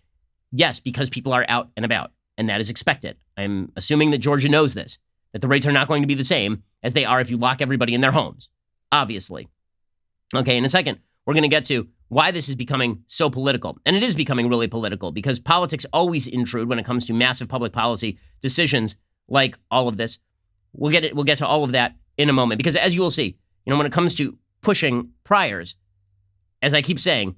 [SPEAKER 1] yes, because people are out and about, and that is expected. I'm assuming that Georgia knows this, that the rates are not going to be the same as they are if you lock everybody in their homes, obviously. Okay, in a second, we're going to get to why this is becoming so political. And it is becoming really political because politics always intrude when it comes to massive public policy decisions like all of this. We'll get to all of that in a moment because as you will see, when it comes to pushing priors, as I keep saying,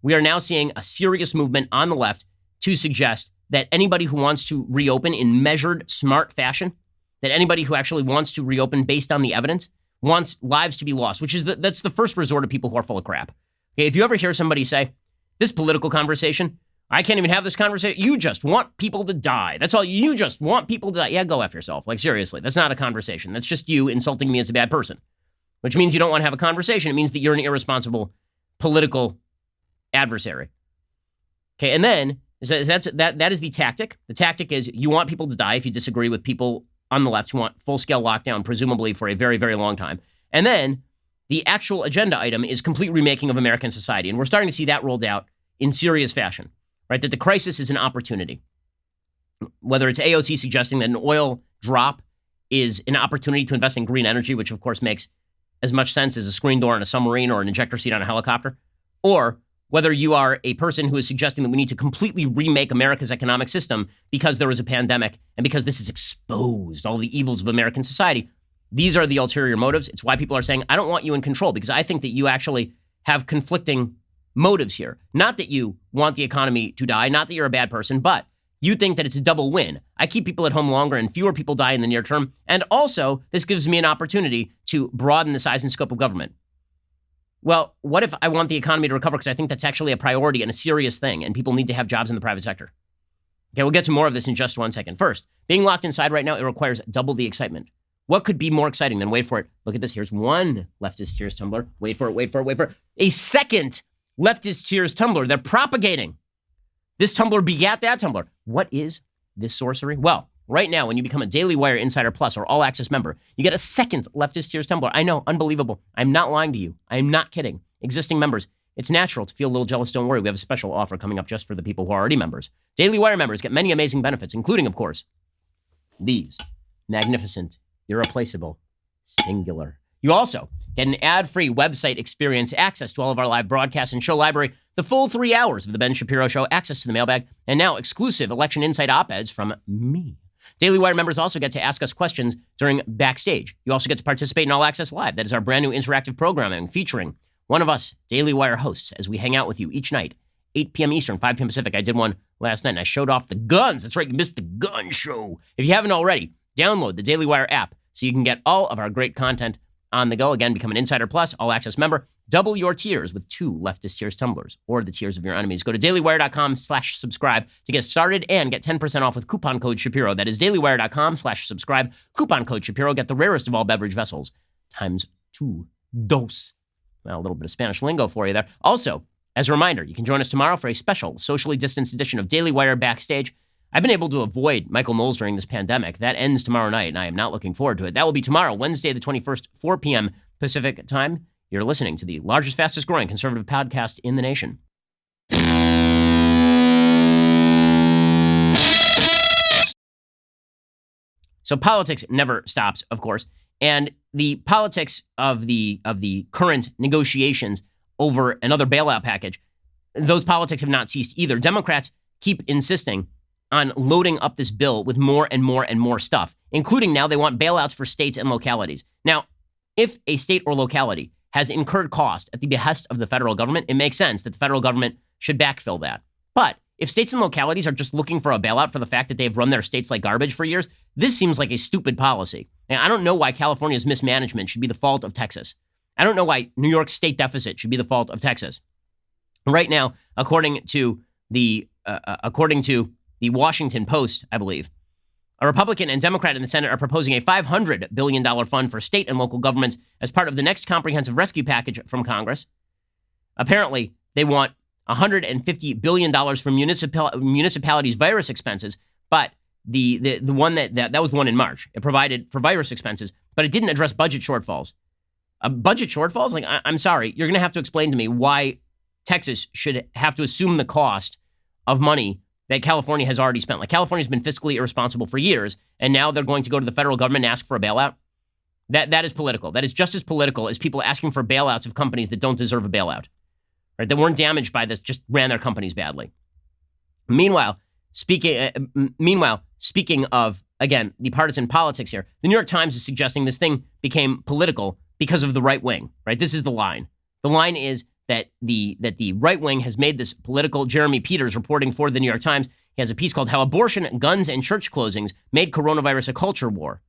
[SPEAKER 1] we are now seeing a serious movement on the left to suggest that anybody who wants to reopen in measured, smart fashion, that anybody who actually wants to reopen based on the evidence wants lives to be lost, which is that's the first resort of people who are full of crap. Okay, if you ever hear somebody say, this political conversation, I can't even have this conversation. You just want people to die. That's all. You just want people to die. Yeah, go F yourself. Like, seriously, that's not a conversation. That's just you insulting me as a bad person, which means you don't want to have a conversation. It means that you're an irresponsible political adversary. Okay, and then that is the tactic. The tactic is you want people to die if you disagree with people on the left who want full-scale lockdown, presumably for a very, very long time. And then the actual agenda item is complete remaking of American society. And we're starting to see that rolled out in serious fashion, right? That the crisis is an opportunity. Whether it's AOC suggesting that an oil drop is an opportunity to invest in green energy, which of course makes as much sense as a screen door on a submarine or an ejector seat on a helicopter, or whether you are a person who is suggesting that we need to completely remake America's economic system because there was a pandemic and because this has exposed all the evils of American society. These are the ulterior motives. It's why people are saying, I don't want you in control, because I think that you actually have conflicting motives here. Not that you want the economy to die, not that you're a bad person, but you think that it's a double win. I keep people at home longer and fewer people die in the near term. And also, this gives me an opportunity to broaden the size and scope of government. Well, what if I want the economy to recover because I think that's actually a priority and a serious thing and people need to have jobs in the private sector? Okay, we'll get to more of this in just 1 second. First, being locked inside right now, it requires double the excitement. What could be more exciting than, wait for it, look at this, here's one leftist cheers tumbler. Wait for it. A second leftist cheers tumbler. They're propagating. This tumbler begat that tumbler. What is this sorcery? Well, right now, when you become a Daily Wire Insider Plus or All Access member, you get a second leftist cheers tumbler. I know, unbelievable. I'm not lying to you. I'm not kidding. Existing members It's natural to feel a little jealous. Don't worry. We have a special offer coming up just for the people who are already members. Daily Wire members get many amazing benefits, including, of course, these magnificent, irreplaceable, singular. You also get an ad-free website experience, access to all of our live broadcasts and show library, the full 3 hours of The Ben Shapiro Show, access to the mailbag, and now exclusive Election Insight op-eds from me. Daily Wire members also get to ask us questions during Backstage. You also get to participate in All Access Live. That is our brand new interactive programming featuring one of us, Daily Wire hosts, as we hang out with you each night, 8 p.m. Eastern, 5 p.m. Pacific. I did one last night, and I showed off the guns. That's right, you missed the gun show. If you haven't already, download the Daily Wire app so you can get all of our great content on the go. Again, become an Insider Plus, All Access member. Double your tiers with 2 leftist tears tumblers or the tiers of your enemies. Go to dailywire.com/subscribe to get started and get 10% off with coupon code Shapiro. That is dailywire.com/subscribe. Coupon code Shapiro. Get the rarest of all beverage vessels times 2 dos. Well, a little bit of Spanish lingo for you there. Also, as a reminder, you can join us tomorrow for a special socially distanced edition of Daily Wire Backstage. I've been able to avoid Michael Knowles during this pandemic. That ends tomorrow night, and I am not looking forward to it. That will be tomorrow, Wednesday, the 21st, 4 p.m. Pacific time. You're listening to the largest, fastest growing conservative podcast in the nation. So politics never stops, of course. And the politics of the current negotiations over another bailout package, those politics have not ceased either. Democrats keep insisting on loading up this bill with more and more and more stuff, including now they want bailouts for states and localities. Now, if a state or locality has incurred cost at the behest of the federal government, it makes sense that the federal government should backfill that. But if states and localities are just looking for a bailout for the fact that they've run their states like garbage for years, this seems like a stupid policy. And I don't know why California's mismanagement should be the fault of Texas. I don't know why New York's state deficit should be the fault of Texas. Right now, according to the Washington Post, I believe, a Republican and Democrat in the Senate are proposing a $500 billion fund for state and local governments as part of the next comprehensive rescue package from Congress. Apparently, they want $150 billion for municipalities' virus expenses, but the one that was the one in March. It provided for virus expenses, but it didn't address budget shortfalls. Budget shortfalls? Like, I'm sorry, you're going to have to explain to me why Texas should have to assume the cost of money that California has already spent. Like, California's been fiscally irresponsible for years, and now they're going to go to the federal government and ask for a bailout. That is political. That is just as political as people asking for bailouts of companies that don't deserve a bailout. Right? That weren't damaged by this, just ran their companies badly. Meanwhile, speaking of, again, the partisan politics here, the New York Times is suggesting this thing became political because of the right wing. Right? This is the line. The line is that the right wing has made this political. Jeremy Peters, reporting for the New York Times, he has a piece called "How Abortion, Guns, and Church Closings Made Coronavirus a Culture War."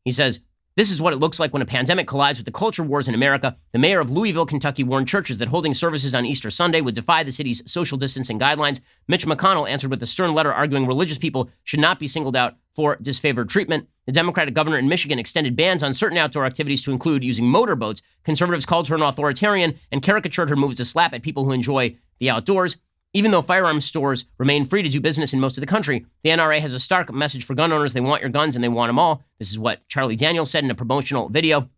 [SPEAKER 1] He says, "This is what it looks like when a pandemic collides with the culture wars in America. The mayor of Louisville, Kentucky, warned churches that holding services on Easter Sunday would defy the city's social distancing guidelines. Mitch McConnell answered with a stern letter arguing religious people should not be singled out for disfavored treatment. The Democratic governor in Michigan extended bans on certain outdoor activities to include using motorboats. Conservatives called her an authoritarian and caricatured her moves as a slap at people who enjoy the outdoors. Even though firearms stores remain free to do business in most of the country, the NRA has a stark message for gun owners. They want your guns and they want them all. This is what Charlie Daniels said in a promotional video.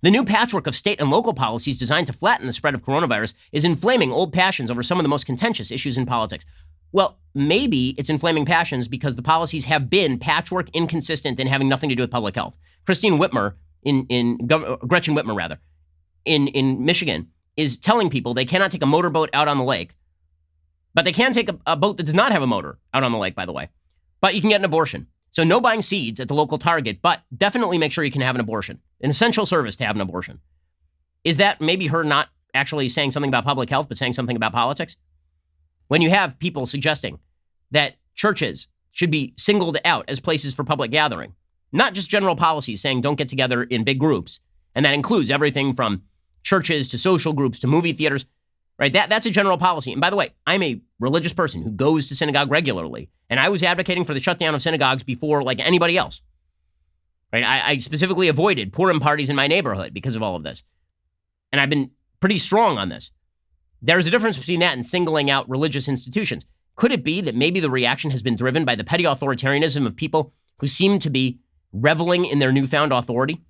[SPEAKER 1] The new patchwork of state and local policies designed to flatten the spread of coronavirus is inflaming old passions over some of the most contentious issues in politics." Well, maybe it's inflaming passions because the policies have been patchwork, inconsistent, and having nothing to do with public health. Gretchen Whitmer, in Michigan, is telling people they cannot take a motorboat out on the lake, but they can take a boat that does not have a motor out on the lake, by the way. But you can get an abortion. So no buying seeds at the local Target, but definitely make sure you can have an abortion. An essential service to have an abortion. Is that maybe her not actually saying something about public health, but saying something about politics? When you have people suggesting that churches should be singled out as places for public gathering, not just general policies saying don't get together in big groups, and that includes everything from churches to social groups to movie theaters, right? That's a general policy. And by the way, I'm a religious person who goes to synagogue regularly, and I was advocating for the shutdown of synagogues before like anybody else, right? I specifically avoided Purim parties in my neighborhood because of all of this, and I've been pretty strong on this. There's a difference between that and singling out religious institutions. Could it be that maybe the reaction has been driven by the petty authoritarianism of people who seem to be reveling in their newfound authority?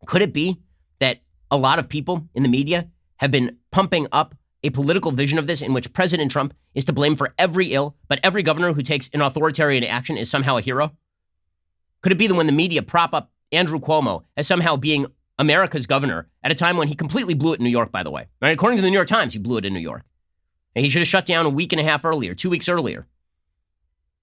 [SPEAKER 1] Could it be that a lot of people in the media have been pumping up a political vision of this in which President Trump is to blame for every ill, but every governor who takes an authoritarian action is somehow a hero? Could it be that when the media prop up Andrew Cuomo as somehow being America's governor at a time when he completely blew it in New York, by the way? Right? According to the New York Times, he blew it in New York. And he should have shut down a week and a half earlier, 2 weeks earlier.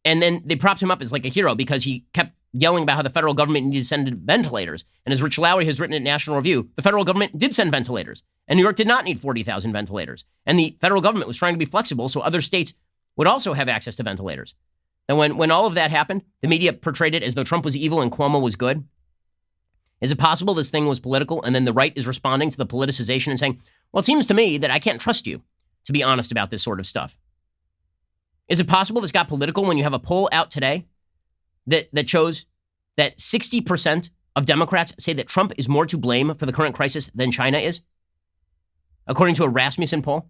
[SPEAKER 1] And then they propped him up as like a hero because he kept yelling about how the federal government needed to send ventilators. And as Rich Lowry has written at National Review, the federal government did send ventilators. And New York did not need 40,000 ventilators. And the federal government was trying to be flexible so other states would also have access to ventilators. And when all of that happened, the media portrayed it as though Trump was evil and Cuomo was good. Is it possible this thing was political and then the right is responding to the politicization and saying, well, it seems to me that I can't trust you to be honest about this sort of stuff? Is it possible this got political when you have a poll out today that shows that 60% of Democrats say that Trump is more to blame for the current crisis than China is? According to a Rasmussen poll,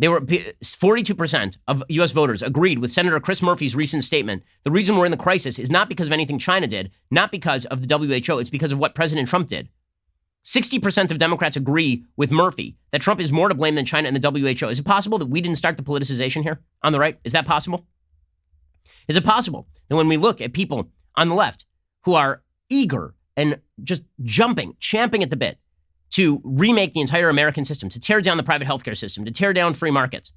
[SPEAKER 1] 42% of U.S. voters agreed with Senator Chris Murphy's recent statement. The reason we're in the crisis is not because of anything China did, not because of the WHO, it's because of what President Trump did. 60% of Democrats agree with Murphy that Trump is more to blame than China and the WHO. Is it possible that we didn't start the politicization here on the right? Is that possible? Is it possible that when we look at people on the left who are eager and just jumping, champing at the bit to remake the entire American system, to tear down the private healthcare system, to tear down free markets,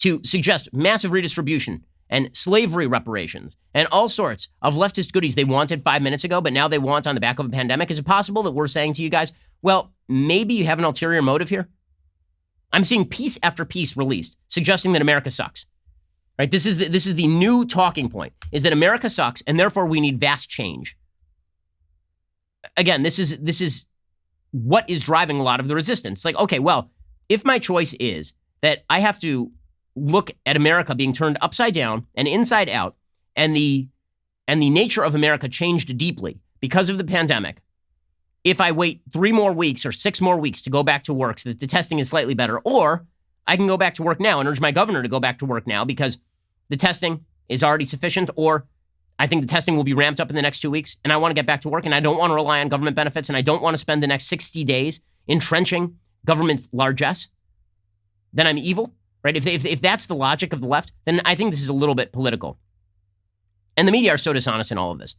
[SPEAKER 1] to suggest massive redistribution and slavery reparations and all sorts of leftist goodies they wanted 5 minutes ago, but now they want on the back of a pandemic? Is it possible that we're saying to you guys, well, maybe you have an ulterior motive here? I'm seeing piece after piece released suggesting that America sucks. Right? This is the new talking point, is that America sucks and therefore we need vast change. Again, this is what is driving a lot of the resistance. Like, okay, well, if my choice is that I have to look at America being turned upside down and inside out, and the nature of America changed deeply because of the pandemic, if I wait 3 more weeks or 6 more weeks to go back to work so that the testing is slightly better, or I can go back to work now and urge my governor to go back to work now because the testing is already sufficient, or I think the testing will be ramped up in the next 2 weeks and I want to get back to work and I don't want to rely on government benefits and I don't want to spend the next 60 days entrenching government largesse, then I'm evil, right? If that's the logic of the left, then I think this is a little bit political. And the media are so dishonest in all of this.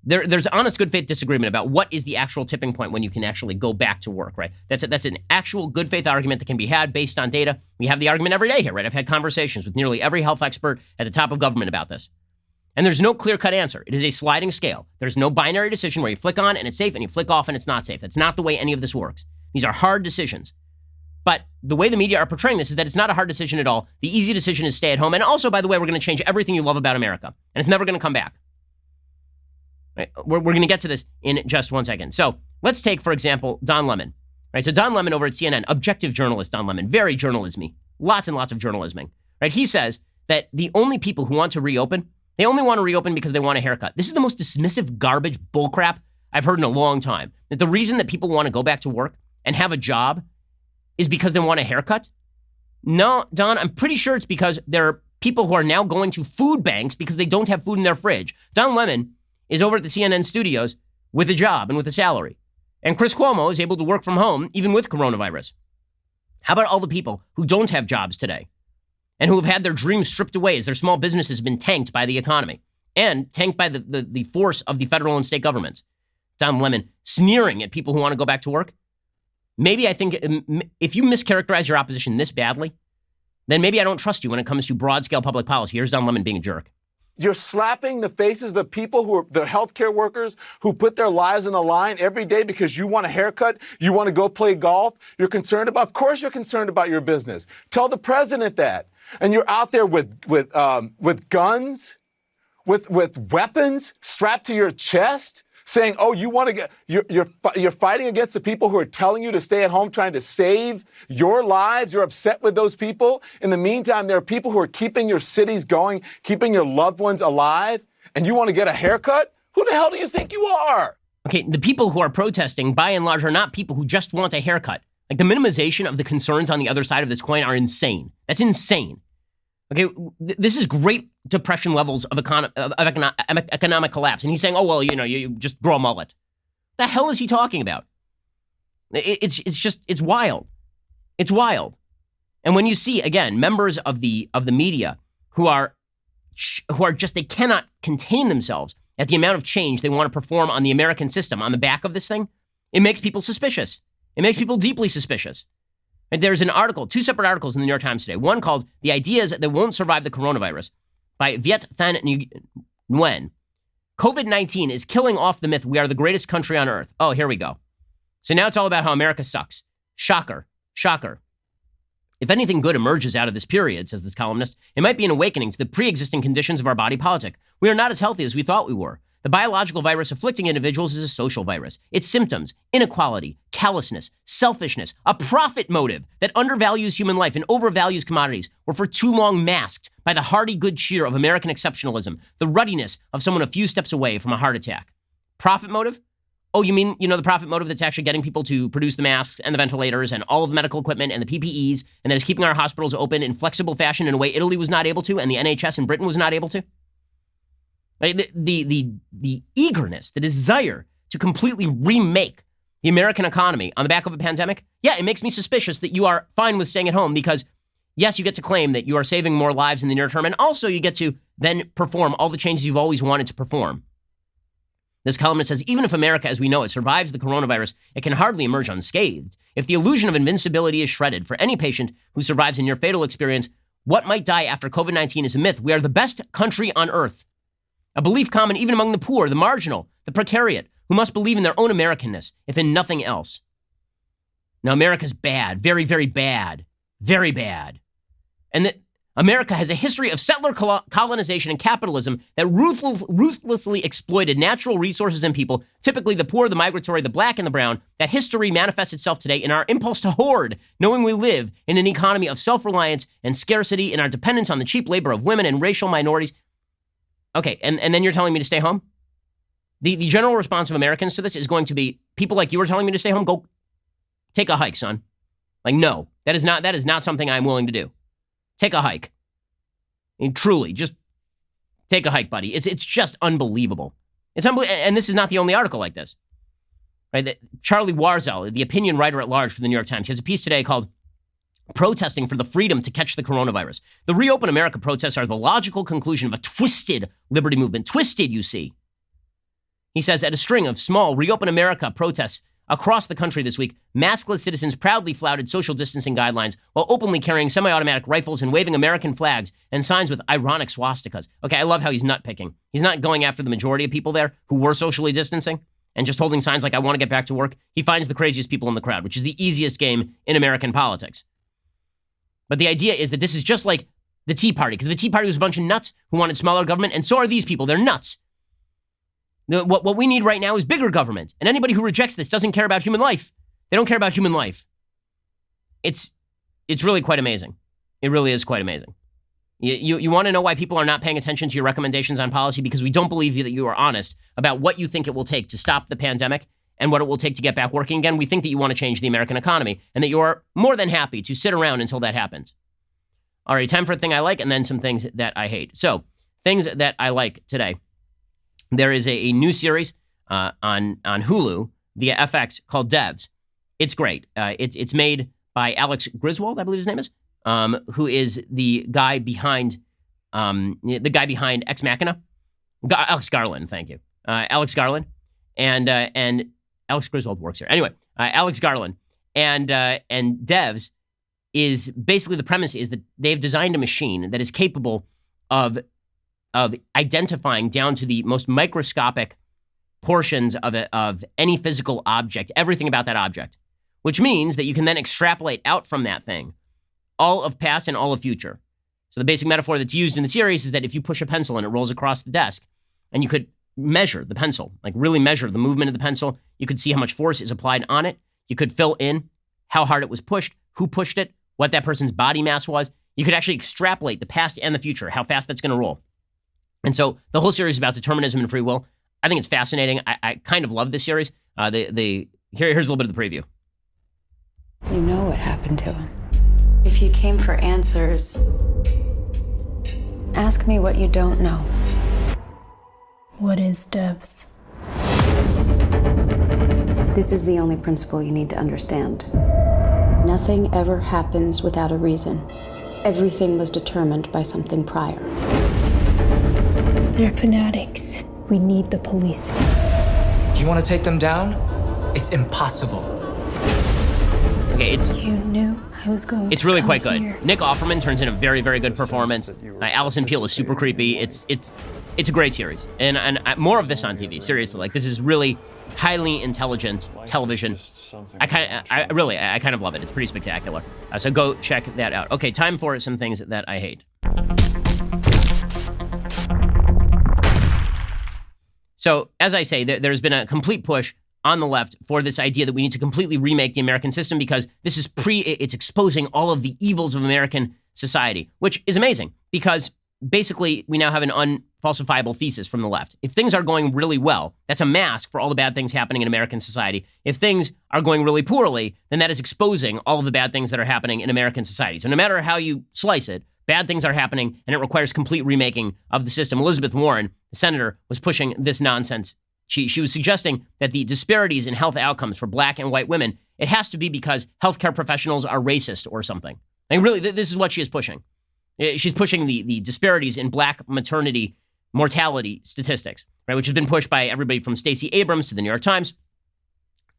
[SPEAKER 1] There's honest good faith disagreement about what is the actual tipping point when you can actually go back to work, right? That's an actual good faith argument that can be had based on data. We have the argument every day here, right? I've had conversations with nearly every health expert at the top of government about this. And there's no clear-cut answer. It is a sliding scale. There's no binary decision where you flick on and it's safe and you flick off and it's not safe. That's not the way any of this works. These are hard decisions. But the way the media are portraying this is that it's not a hard decision at all. The easy decision is stay at home. And also, by the way, we're going to change everything you love about America. And it's never going to come back. Right? We're going to get to this in just 1 second. So let's take, for example, Don Lemon. Right? So Don Lemon over at CNN, objective journalist Don Lemon, very journalism-y, lots and lots of journalisming. Right? He says that the only people who want to reopen, they only want to reopen because they want a haircut. This is the most dismissive garbage bullcrap I've heard in a long time. That the reason that people want to go back to work and have a job is because they want a haircut? No, Don, I'm pretty sure it's because there are people who are now going to food banks because they don't have food in their fridge. Don Lemon is over at the CNN studios with a job and with a salary. And Chris Cuomo is able to work from home even with coronavirus. How about all the people who don't have jobs today and who have had their dreams stripped away as their small businesses have been tanked by the economy and tanked by the force of the federal and state governments? Don Lemon sneering at people who want to go back to work. Maybe I think if you mischaracterize your opposition this badly, then maybe I don't trust you when it comes to broad-scale public policy. Here's Don Lemon being a jerk.
[SPEAKER 3] You're slapping the faces of the people who are the healthcare workers who put their lives on the line every day because you want a haircut, you want to go play golf, you're concerned about, of course you're concerned about your business. Tell the president that. And you're out there with guns, with weapons strapped to your chest, saying, oh, you want to get, you're fighting against the people who are telling you to stay at home, trying to save your lives. You're upset with those people. In the meantime, there are people who are keeping your cities going, keeping your loved ones alive, and you want to get a haircut? Who the hell do you think you are?
[SPEAKER 1] Okay, the people who are protesting, by and large, are not people who just want a haircut. Like, the minimization of the concerns on the other side of this coin are insane. That's insane. Okay, this is Great Depression levels of economic collapse. And he's saying, oh, well, you just grow a mullet. The hell is he talking about? It's wild. It's wild. And when you see, again, members of the media who are just, they cannot contain themselves at the amount of change they want to perform on the American system on the back of this thing, it makes people suspicious. It makes people deeply suspicious. And there's an article, 2 separate articles in the New York Times today. One called The Ideas That Won't Survive the Coronavirus by Viet Thanh Nguyen. COVID-19 is killing off the myth we are the greatest country on earth. Oh, here we go. So now it's all about how America sucks. Shocker. Shocker. If anything good emerges out of this period, says this columnist, it might be an awakening to the pre-existing conditions of our body politic. We are not as healthy as we thought we were. The biological virus afflicting individuals is a social virus. Its symptoms, inequality, callousness, selfishness, a profit motive that undervalues human life and overvalues commodities were for too long masked by the hearty good cheer of American exceptionalism, the ruddiness of someone a few steps away from a heart attack. Profit motive? Oh, you mean, the profit motive that's actually getting people to produce the masks and the ventilators and all of the medical equipment and the PPEs, and that is keeping our hospitals open in flexible fashion in a way Italy was not able to and the NHS in Britain was not able to? The eagerness, the desire to completely remake the American economy on the back of a pandemic, yeah, it makes me suspicious that you are fine with staying at home because, yes, you get to claim that you are saving more lives in the near term, and also you get to then perform all the changes you've always wanted to perform. This columnist says, even if America as we know it survives the coronavirus, it can hardly emerge unscathed. If the illusion of invincibility is shredded for any patient who survives a near-fatal experience, what might die after COVID-19 is a myth. We are the best country on earth. A belief common even among the poor, the marginal, the precariat, who must believe in their own Americanness, if in nothing else. Now, America's bad, very, very bad, very bad. And that America has a history of settler colonization and capitalism that ruthlessly exploited natural resources and people, typically the poor, the migratory, the black, and the brown. That history manifests itself today in our impulse to hoard, knowing we live in an economy of self-reliance and scarcity, in our dependence on the cheap labor of women and racial minorities. Okay, and then you're telling me to stay home? The general response of Americans to this is going to be, people like you are telling me to stay home, go take a hike, son. Like, no, that is not something I'm willing to do. Take a hike. I mean, truly, just take a hike, buddy. It's just unbelievable. It's unbelievable, and this is not the only article like this. Right? Charlie Warzel, the opinion writer at large for the New York Times, has a piece today called Protesting for the Freedom to Catch the Coronavirus. The Reopen America protests are the logical conclusion of a twisted liberty movement. Twisted, you see. He says, at a string of small Reopen America protests across the country this week, maskless citizens proudly flouted social distancing guidelines while openly carrying semi-automatic rifles and waving American flags and signs with ironic swastikas. Okay, I love how he's nitpicking. He's not going after the majority of people there who were socially distancing and just holding signs like, I want to get back to work. He finds the craziest people in the crowd, which is the easiest game in American politics. But the idea is that this is just like the Tea Party, because the Tea Party was a bunch of nuts who wanted smaller government, and so are these people. They're nuts. What we need right now is bigger government, and anybody who rejects this doesn't care about human life. They don't care about human life. It's really quite amazing. It really is quite amazing. You want to know why people are not paying attention to your recommendations on policy? Because we don't believe that you are honest about what you think it will take to stop the pandemic and what it will take to get back working again. We think that you want to change the American economy and that you are more than happy to sit around until that happens. All right, time for a thing I like and then some things that I hate. So, things that I like today. There is a new series on Hulu via FX called Devs. It's great. It's made by Alex Griswold, I believe his name is, who is the guy behind Ex Machina. Alex Garland, thank you. Alex Garland. And Alex Griswold works here. Anyway, Alex Garland. And Devs is basically, the premise is that they've designed a machine that is capable of identifying down to the most microscopic portions of any physical object, everything about that object, which means that you can then extrapolate out from that thing all of past and all of future. So the basic metaphor that's used in the series is that if you push a pencil and it rolls across the desk, and you could measure the pencil, like really measure the movement of the pencil, you could see how much force is applied on it. You could fill in how hard it was pushed, who pushed it, what that person's body mass was. You could actually extrapolate the past and the future, how fast that's going to roll. And so the whole series is about determinism and free will. I think it's fascinating. I kind of love this series. Here's a little bit of the preview.
[SPEAKER 4] You know what happened to him. If you came for answers, ask me what you don't know.
[SPEAKER 5] What is Devs?
[SPEAKER 4] This is the only principle you need to understand. Nothing ever happens without a reason. Everything was determined by something prior.
[SPEAKER 5] They're fanatics. We need the police.
[SPEAKER 6] You want to take them down? It's impossible.
[SPEAKER 1] Okay,
[SPEAKER 5] You knew I was going
[SPEAKER 1] it's
[SPEAKER 5] to
[SPEAKER 1] really
[SPEAKER 5] come
[SPEAKER 1] quite good.
[SPEAKER 5] here.
[SPEAKER 1] Nick Offerman turns in a very, very good performance. Allison Peel is super creepy. It's a great series, and more of this on TV. Seriously, like, this is really highly intelligent television. I kind of love it. It's pretty spectacular. So go check that out. Okay, time for some things that I hate. So, as I say, there's been a complete push on the left for this idea that we need to completely remake the American system because this is it's exposing all of the evils of American society, which is amazing because basically we now have an unfalsifiable thesis from the left. If things are going really well, that's a mask for all the bad things happening in American society. If things are going really poorly, then that is exposing all of the bad things that are happening in American society. So no matter how you slice it, bad things are happening, and it requires complete remaking of the system. Elizabeth Warren, the senator, was pushing this nonsense. She was suggesting that the disparities in health outcomes for black and white women, it has to be because healthcare professionals are racist or something. Like, really, this is what she is pushing. She's pushing the disparities in black maternity mortality statistics, right, which has been pushed by everybody from Stacey Abrams to the New York Times,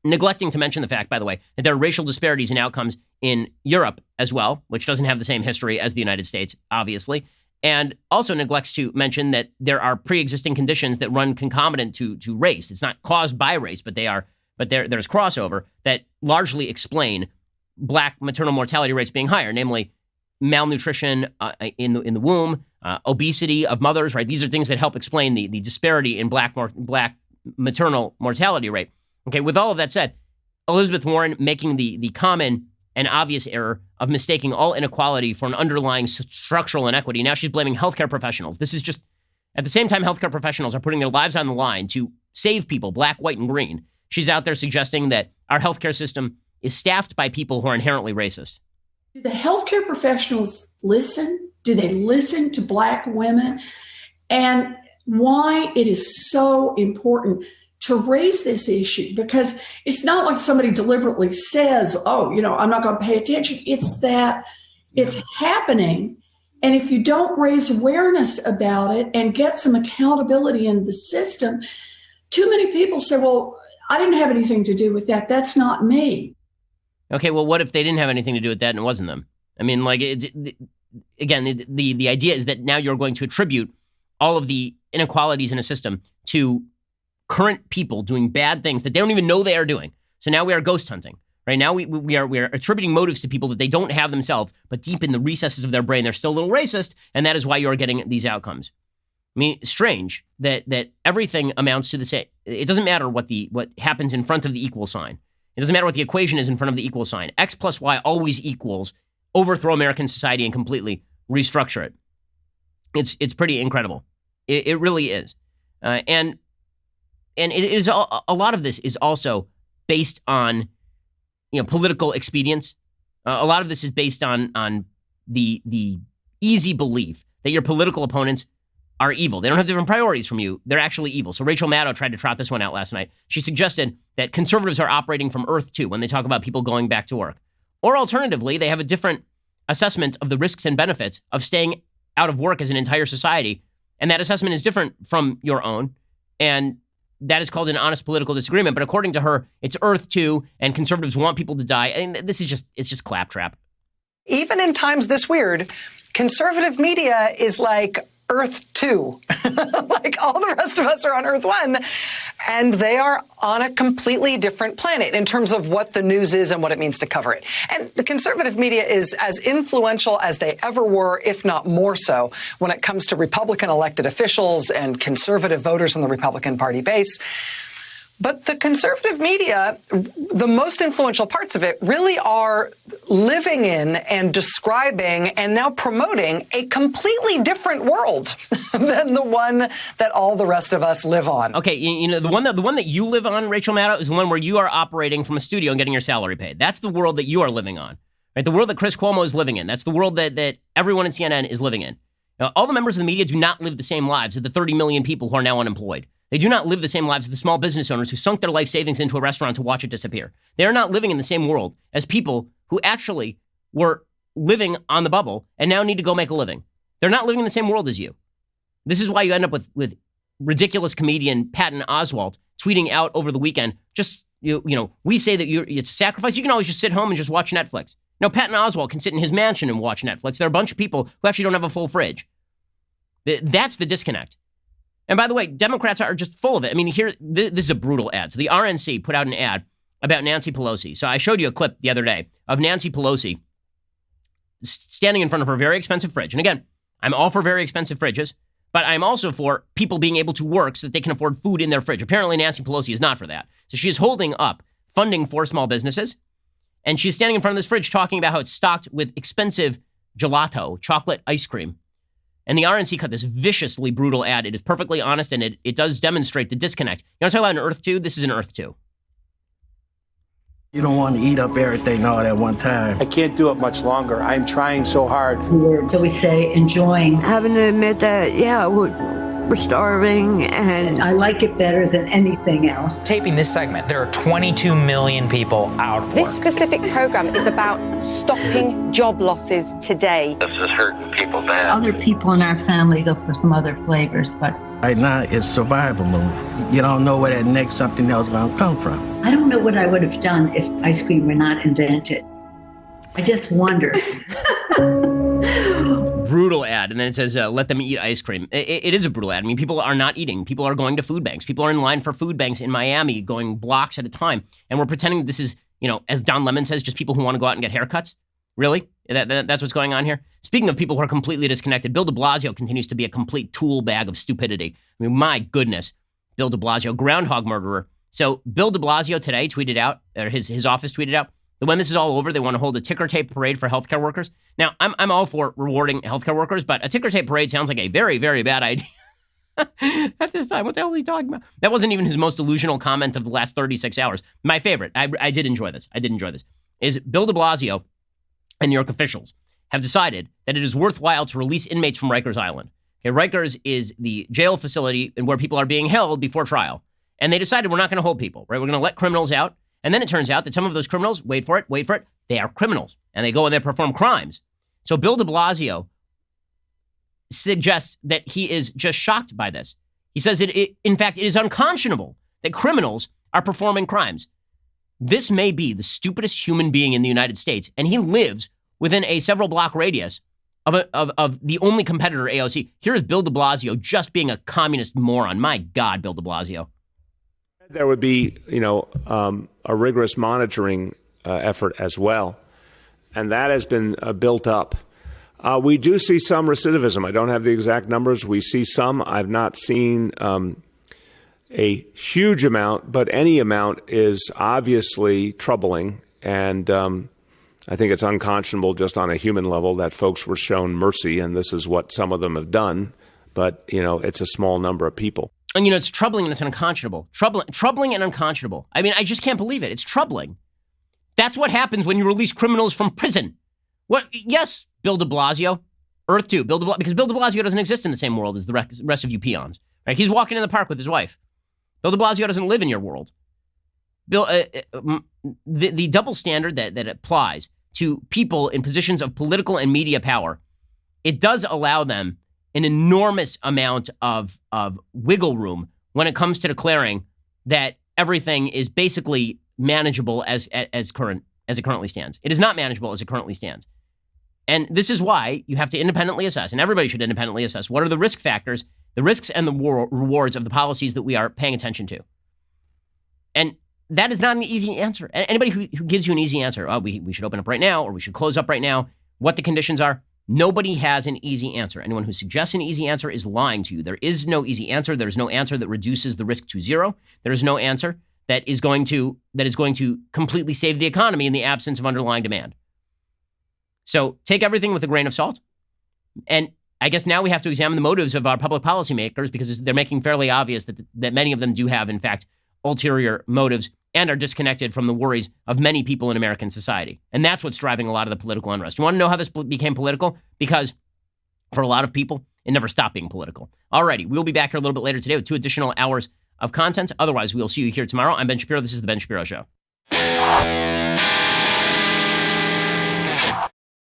[SPEAKER 1] neglecting to mention the fact, by the way, that there are racial disparities in outcomes in Europe as well, which doesn't have the same history as the United States, obviously, and also neglects to mention that there are pre-existing conditions that run concomitant to race. It's not caused by race, but there's crossover that largely explain black maternal mortality rates being higher, namely malnutrition in the womb, obesity of mothers, right? These are things that help explain the disparity in black maternal mortality rate. Okay, with all of that said, Elizabeth Warren making the common and obvious error of mistaking all inequality for an underlying structural inequity. Now she's blaming healthcare professionals. This is just, at the same time healthcare professionals are putting their lives on the line to save people, black, white, and green, she's out there suggesting that our healthcare system is staffed by people who are inherently racist.
[SPEAKER 7] Do the healthcare professionals listen? Do they listen to Black women? And why it is so important to raise this issue, because it's not like somebody deliberately says, oh, I'm not going to pay attention. It's that it's happening. And if you don't raise awareness about it and get some accountability in the system, too many people say, well, I didn't have anything to do with that. That's not me.
[SPEAKER 1] Okay, well, what if they didn't have anything to do with that and it wasn't them? I mean, like, again, the idea is that now you're going to attribute all of the inequalities in a system to current people doing bad things that they don't even know they are doing. So now we are ghost hunting, right? Now we are attributing motives to people that they don't have themselves, but deep in the recesses of their brain, they're still a little racist, and that is why you are getting these outcomes. I mean, strange that everything amounts to the same. It doesn't matter what happens in front of the equal sign. It doesn't matter what the equation is in front of the equal sign. X plus Y always equals overthrow American society and completely restructure it. It's pretty incredible. It really is. And it is a lot of this is also based on political expedience. A lot of this is based on the easy belief that your political opponents are evil. They don't have different priorities from you. They're actually evil. So Rachel Maddow tried to trot this one out last night. She suggested that conservatives are operating from Earth 2 when they talk about people going back to work. Or alternatively, they have a different assessment of the risks and benefits of staying out of work as an entire society. And that assessment is different from your own. And that is called an honest political disagreement. But according to her, it's Earth 2 and conservatives want people to die. And this is it's just claptrap.
[SPEAKER 8] Even in times this weird, conservative media is like Earth 2. Like all the rest of us are on Earth 1. And they are on a completely different planet in terms of what the news is and what it means to cover it. And the conservative media is as influential as they ever were, if not more so, when it comes to Republican elected officials and conservative voters in the Republican Party base. But the conservative media, the most influential parts of it really are living in and describing and now promoting a completely different world than the one that all the rest of us live on.
[SPEAKER 1] Okay, the one that you live on, Rachel Maddow, is the one where you are operating from a studio and getting your salary paid. That's the world that you are living on, right? The world that Chris Cuomo is living in. That's the world that everyone in CNN is living in. Now, all the members of the media do not live the same lives as the 30 million people who are now unemployed. They do not live the same lives as the small business owners who sunk their life savings into a restaurant to watch it disappear. They are not living in the same world as people who actually were living on the bubble and now need to go make a living. They're not living in the same world as you. This is why you end up with ridiculous comedian Patton Oswalt tweeting out over the weekend, just, you know, we say that it's a sacrifice. You can always just sit home and just watch Netflix. No, Patton Oswalt can sit in his mansion and watch Netflix. There are a bunch of people who actually don't have a full fridge. That's the disconnect. And by the way, Democrats are just full of it. I mean, here, this is a brutal ad. So the RNC put out an ad about Nancy Pelosi. So I showed you a clip the other day of Nancy Pelosi standing in front of her very expensive fridge. And again, I'm all for very expensive fridges, but I'm also for people being able to work so that they can afford food in their fridge. Apparently, Nancy Pelosi is not for that. So she is holding up funding for small businesses, and she's standing in front of this fridge talking about how it's stocked with expensive gelato, chocolate ice cream. And the RNC cut this viciously brutal ad. It is perfectly honest, and it does demonstrate the disconnect. You want to talk about an Earth 2? This is an Earth 2.
[SPEAKER 9] You don't want to eat up everything all at one time.
[SPEAKER 10] I can't do it much longer. I'm trying so hard.
[SPEAKER 11] We're, shall we say, enjoying.
[SPEAKER 12] Having to admit that, yeah, we're starving, and
[SPEAKER 11] I like it better than anything else.
[SPEAKER 6] Taping this segment, there are 22 million people out of work.
[SPEAKER 13] This specific program is about stopping job losses today.
[SPEAKER 14] This is hurting people bad.
[SPEAKER 11] Other people in our family look for some other flavors, but
[SPEAKER 9] right now it's survival move. You don't know where that next something else is going to come from.
[SPEAKER 11] I don't know what I would have done if ice cream were not invented. I just wonder.
[SPEAKER 1] Brutal ad. And then it says, let them eat ice cream. It is a brutal ad. I mean, people are not eating. People are going to food banks. People are in line for food banks in Miami going blocks at a time. And we're pretending this is, you know, as Don Lemon says, just people who want to go out and get haircuts. Really? That's what's going on here? Speaking of people who are completely disconnected, Bill De Blasio continues to be a complete tool bag of stupidity. I mean, my goodness. Bill De Blasio, groundhog murderer. So Bill De Blasio today tweeted out, or his office tweeted out, that when this is all over, they want to hold a ticker tape parade for healthcare workers. Now, I'm all for rewarding healthcare workers, but a ticker tape parade sounds like a very, very bad idea. At this time, what the hell is he talking about? That wasn't even his most delusional comment of the last 36 hours. My favorite, I did enjoy this, is Bill De Blasio and New York officials have decided that it is worthwhile to release inmates from Rikers Island. Okay, Rikers is the jail facility where people are being held before trial. And they decided we're not going to hold people, right? We're going to let criminals out. And then it turns out that some of those criminals, wait for it, they are criminals. And they go and they perform crimes. So Bill De Blasio suggests that he is just shocked by this. He says, in fact, it is unconscionable that criminals are performing crimes. This may be the stupidest human being in the United States, and he lives within a several block radius of the only competitor, AOC. Here's Bill De Blasio just being a communist moron. My God, Bill De Blasio.
[SPEAKER 15] There would be, a rigorous monitoring effort as well, and that has been built up. We do see some recidivism. I don't have the exact numbers. We see some. I've not seen a huge amount, but any amount is obviously troubling, and I think it's unconscionable just on a human level that folks were shown mercy, and this is what some of them have done, but, it's a small number of people.
[SPEAKER 1] And, it's troubling and it's unconscionable. Troubling and unconscionable. I mean, I just can't believe it. It's troubling. That's what happens when you release criminals from prison. What? Yes, Bill De Blasio. Earth 2. Because Bill De Blasio doesn't exist in the same world as the rest of you peons. Right? He's walking in the park with his wife. Bill De Blasio doesn't live in your world. Bill, the double standard that applies to people in positions of political and media power, it does allow them an enormous amount of wiggle room when it comes to declaring that everything is basically manageable as it currently stands. It is not manageable as it currently stands. And this is why you have to independently assess, and everybody should independently assess, what are the risk factors, the risks and the rewards of the policies that we are paying attention to. And that is not an easy answer. Anybody who gives you an easy answer, we should open up right now, or we should close up right now, what the conditions are, nobody has an easy answer. Anyone who suggests an easy answer is lying to you. There is no easy answer. There is no answer that reduces the risk to zero. There is no answer that is going to completely save the economy in the absence of underlying demand. So take everything with a grain of salt. And I guess now we have to examine the motives of our public policymakers, because they're making fairly obvious that many of them do have, in fact, ulterior motives and are disconnected from the worries of many people in American society. And that's what's driving a lot of the political unrest. You want to know how this became political? Because for a lot of people, it never stopped being political. Alrighty, we'll be back here a little bit later today with 2 additional hours of content. Otherwise, we will see you here tomorrow. I'm Ben Shapiro. This is The Ben Shapiro Show.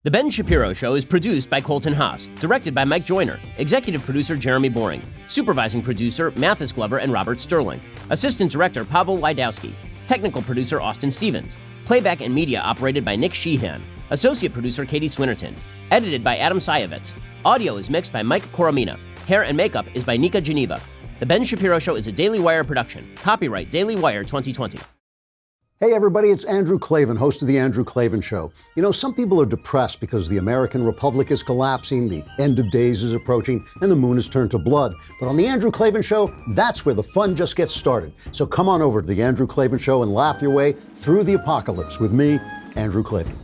[SPEAKER 1] The Ben Shapiro Show is produced by Colton Haas, directed by Mike Joyner, executive producer Jeremy Boring, supervising producer Mathis Glover and Robert Sterling, assistant director Pavel Wydowski, technical producer Austin Stevens, playback and media operated by Nick Sheehan, associate producer Katie Swinnerton, edited by Adam Sayevitz. Audio is mixed by Mike Coromina. Hair and makeup is by Nika Geneva. The Ben Shapiro Show is a Daily Wire production. Copyright Daily Wire 2020.
[SPEAKER 14] Hey everybody, it's Andrew Klavan, host of The Andrew Klavan Show. You know, some people are depressed because the American Republic is collapsing, the end of days is approaching, and the moon has turned to blood. But on The Andrew Klavan Show, that's where the fun just gets started. So come on over to The Andrew Klavan Show and laugh your way through the apocalypse with me, Andrew Klavan.